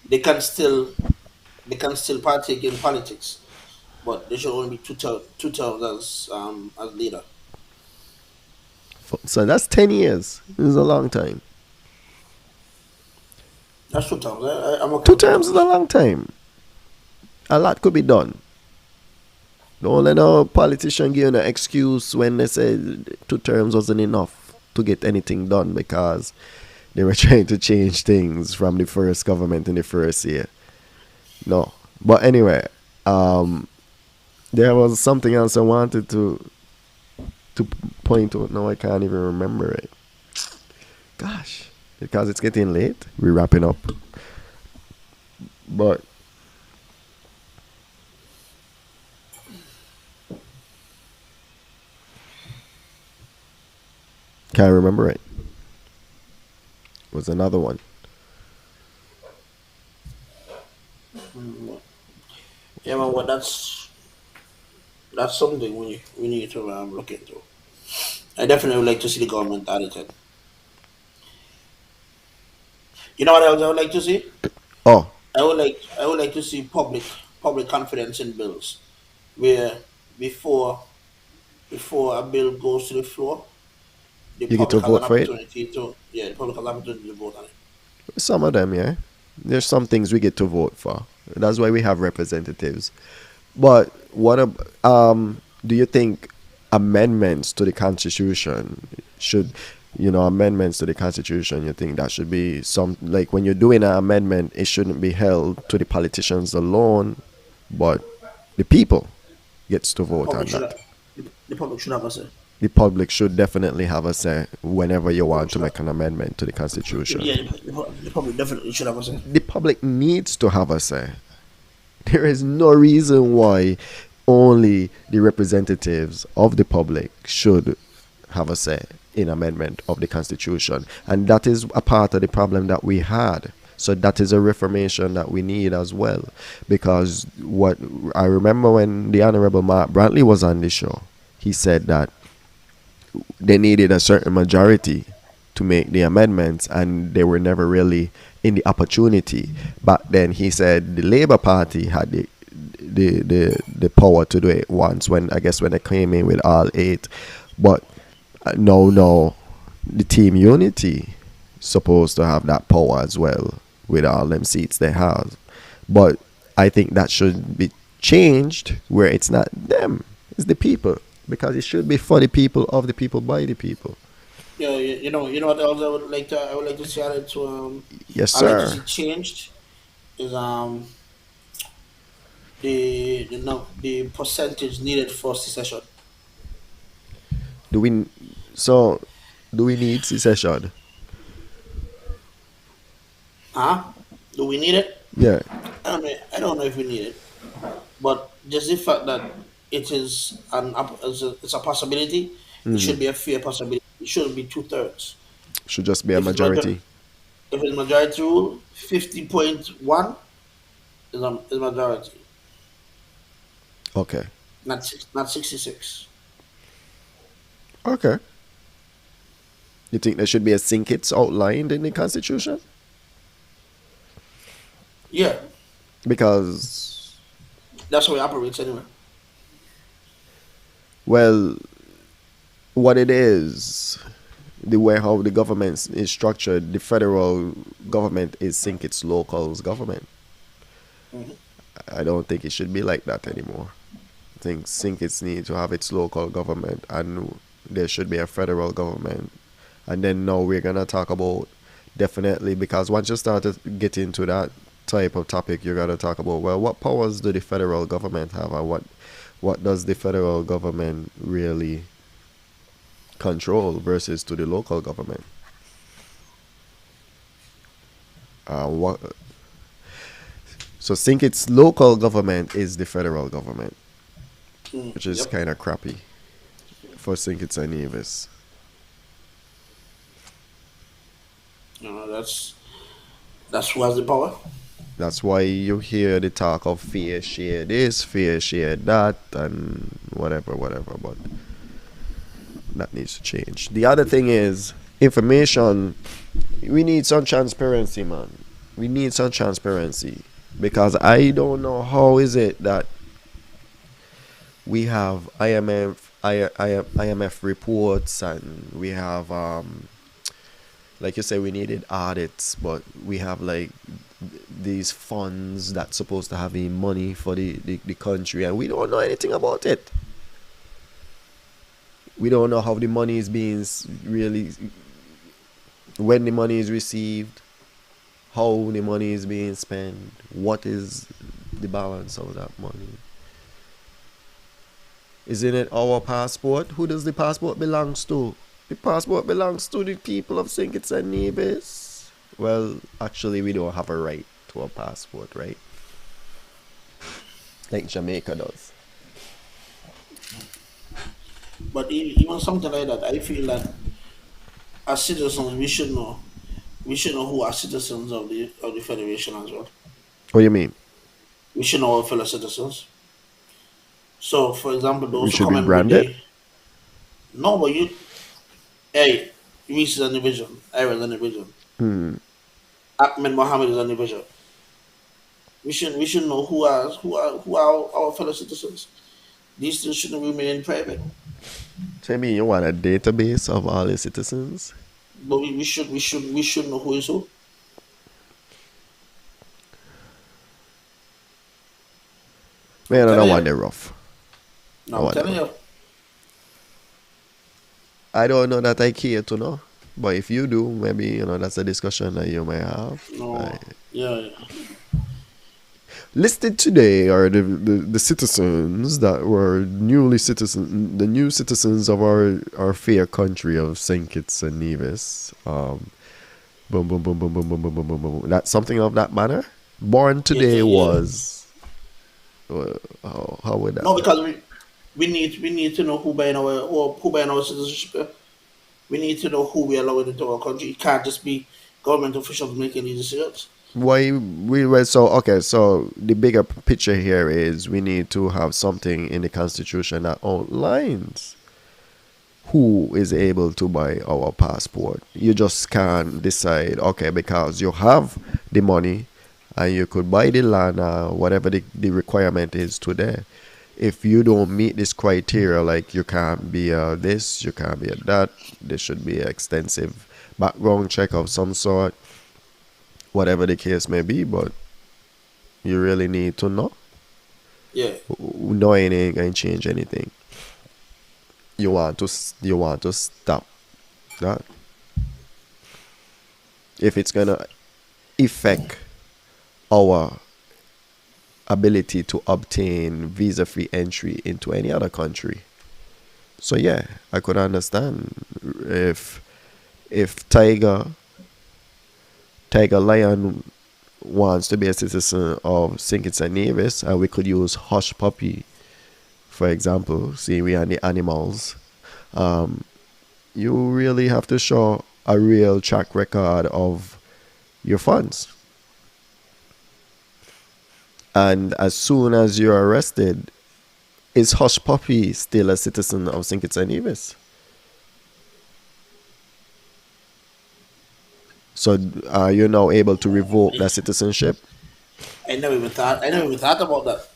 They can still partake in politics, but they should only be 2 terms as leader. So that's 10 years. This is a long time. That's 2 terms. I'm okay Two with two terms is a terms. long time. A lot could be done. Don't let no politician give you an excuse when they say 2 terms wasn't enough to get anything done because they were trying to change things from the first government in the first year. No. But anyway, um, there was something else I wanted to point out. Now I can't even remember it. Gosh, because it's getting late. We're wrapping up. But can't remember it. Was another one. Yeah, man. Well, that's something we need to look into. I definitely would like to see the government audited. You know what else I would like to see? Oh, I would like to see public confidence in bills, where before before a bill goes to the floor, the you get to public has an vote for it? opportunity to yeah, the public has an opportunity to vote on it. Some of them, yeah. There's some things we get to vote for. That's why we have representatives. But do you think amendments to the constitution should, amendments to the constitution, you think that should be some, like when you're doing an amendment, it shouldn't be held to the politicians alone, but the people gets to vote on Public should that. have, the public should have a say. The public should definitely have a say whenever you The public want to should have, make an amendment to the constitution. yeah, the public definitely should have a say. The public needs to have a say. There is no reason why only the representatives of the public should have a say in amendment of the constitution, and that is a part of the problem that we had. So that is a reformation that we need as well, because what I remember when the Honorable Mark Brantley was on the show, he said that they needed a certain majority to make the amendments, and they were never really in the opportunity. But then he said the Labour Party had the power to do it once, when I guess when they came in with all 8. But no, the Team Unity supposed to have that power as well with all them seats they have. But I think that should be changed, where it's not them, it's the people, because it should be for the people, of the people, by the people. You know what else I would like to see added to Yes, I like to see sir. changed is the no the percentage needed for secession. Do we so do we need secession? Huh? Do we need it? Yeah. I don't know if we need it, but just the fact that it's a possibility. It Hmm. should be a fair possibility. It shouldn't be 2 thirds. Should just be a If it's major, majority. if it's majority rule, 50.1 is majority, Okay. not 66. Okay. You think there should be a sinkits outlined in the constitution? Yeah, Because, that's how it operates anyway. well, what it is, the way how the government is structured, the federal government is sinkits locals government. Mhm. I don't think it should be like that anymore. I think sinkits need to have its local government, and there should be a federal government. And then now we're gonna talk about, definitely, because once you start to get into that type of topic, you gotta talk about, well, what powers do the federal government have, and what does the federal government really control versus to the local government? What So think its local government is the federal government, which is Yep. kind of crappy for St. Kitts and Nevis. That's who has the power. That's why you hear the talk of fair share this, fair share that, and whatever, whatever. But that needs to change. The other thing is information we need some transparency, man. We need some transparency because I don't know how is it that we have IMF reports and we have like you say we needed audits, but we have like these funds that's supposed to have in money for the country and we don't know anything about it. We don't know how the money is being really, when the money is received, how the money is being spent, what is the balance of that money. Isn't it our passport? Who does the passport belongs to? The passport belongs to the people of St. Kitts and Nevis. Well, actually, we don't have a right to a passport, right? Like Jamaica does. But even something like that, I feel that as citizens, we should know. We should know who are citizens of the federation as well. What do you mean? We should know our fellow citizens. So, for example, We those who should come be every branded? day. No, but you, hey, Reese is an division. Ira is an division. Hmm. Ahmed Mohammed is an division. We should know who are our fellow citizens. These things shouldn't remain private. So you mean you want a database of all the citizens? But we should know who is who. I'm Man, I don't telling want you. the rough. I No, I'm want the telling rough. you. I don't know that I care to know. But if you do, maybe, that's a discussion that you may have. No. Yeah. Listed today are the citizens that were the new citizens of our fair country of St. Kitts and Nevis. Boom, boom, boom, boom, boom, boom, boom, boom, boom, boom. That's something of that manner. Born today Yeah. was. How would that No, be? because we need to know who buying our citizenship. We need to know who we allow into our country. It can't just be government officials making these decisions. Why we were so okay, so the bigger picture here is we need to have something in the constitution that outlines who is able to buy our passport. You just can't decide, okay, because you have the money and you could buy the land or whatever the requirement is today. If you don't meet this criteria, like you can't be a this, you can't be a that, there should be an extensive background check of some sort, whatever the case may be, but you really need to know. Yeah. Knowing ain't gonna change anything. You want to stop that. If it's gonna affect our ability to obtain visa-free entry into any other country. So yeah, I could understand if Tiger Lion wants to be a citizen of St. Kitts and Nevis, and we could use Hush Puppy, for example, see we are the animals. You really have to show a real track record of your funds. And as soon as you're arrested, is Hush Puppy still a citizen of St. Kitts and Nevis? So are you now able to revoke that citizenship? I never even thought about that.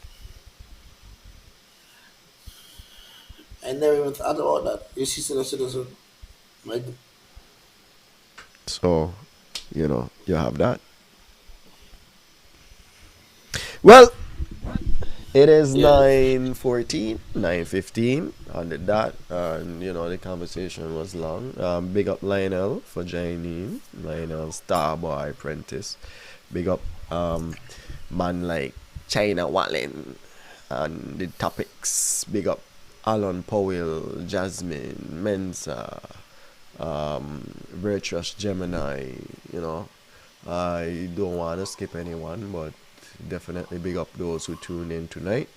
I never even thought about that. Is he still a citizen? Like, So, you have that. Well, it is yeah. 9:14, 9:15 on the dot, and the conversation was long. Big up Lionel for joining. Lionel Starboy Apprentice. Big up man like China Wallen and the topics. Big up Alan Powell, Jasmine, Mensa, Virtuous Gemini. I don't want to skip anyone, but definitely big up those who tuned in tonight.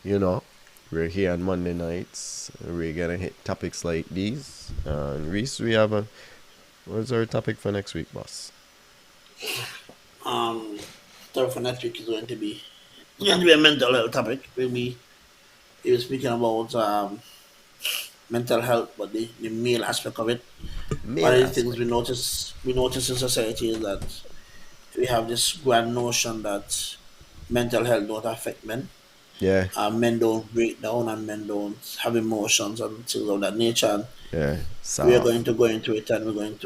You know, we're here on Monday nights. We're gonna hit topics like these. And Reese, what's our topic for next week, boss? Um, Third for next week is going to be a mental health topic. We were speaking about mental health, but the male aspect of it. One main of the things aspect. we notice in society is that we have this grand notion that mental health don't affect men. Yeah, Men don't break down and men don't have emotions and things of that nature. And yeah, we are going soft. to go into it and we're going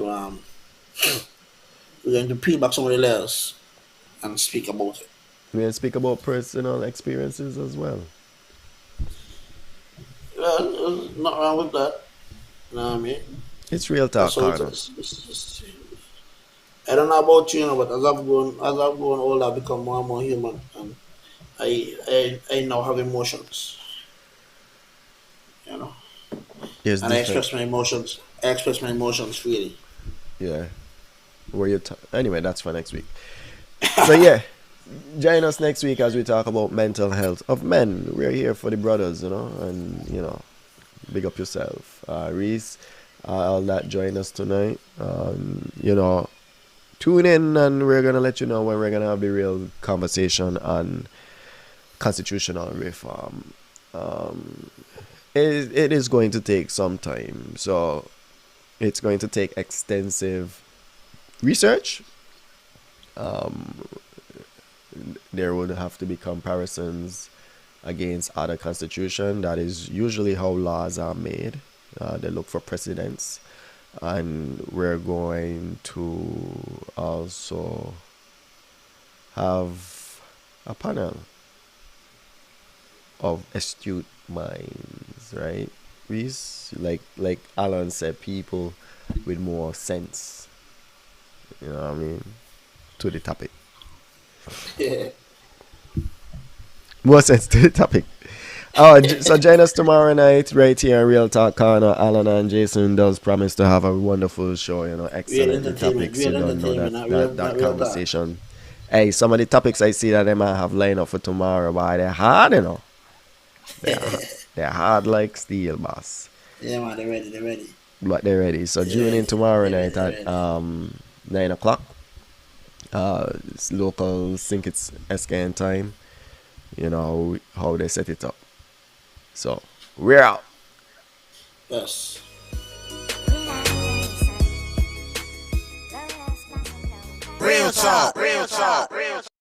to peel back some of the layers and speak about it. We can speak about personal experiences as well. Well, there's not wrong with that. You know what I mean? It's real That's talk, how it Connor. is. I don't know about you, but as I've grown older, I've become more and more human, and I now have emotions, you know, There's and I different. express my emotions. I express my emotions freely. Yeah. Anyway, that's for next week. So yeah, join us next week as we talk about mental health of men. We're here for the brothers, and big up yourself, Reese. All that join us tonight. Tune in, and we're gonna let you know when we're gonna have the real conversation on constitutional reform. Um, it is going to take some time, so it's going to take extensive research. Um, there would have to be comparisons against other constitution. That is usually how laws are made. They look for precedents, and we're going to also have a panel of astute minds, right? Reese, like Alan said, people with more sense, you know what I mean, to the topic. Yeah. More sense to the topic. So join us tomorrow night right here on Real Talk Corner. Alan and Jason does promise to have a wonderful show. Real Excellent the entertainment, topics. You real don't know entertainment, that not real, that not that real talk. conversation. Hey, some of the topics I see that they might have lined up for tomorrow, but they're hard, They're hard like steel, boss. Yeah, man, they're ready. They're ready. But they're ready. So They're tune in ready. tomorrow They're ready. night They're at ready. 9 o'clock. It's local. Think it's SKN time. You know how they set it up. So we're out. Yes. Real talk, real talk, real talk.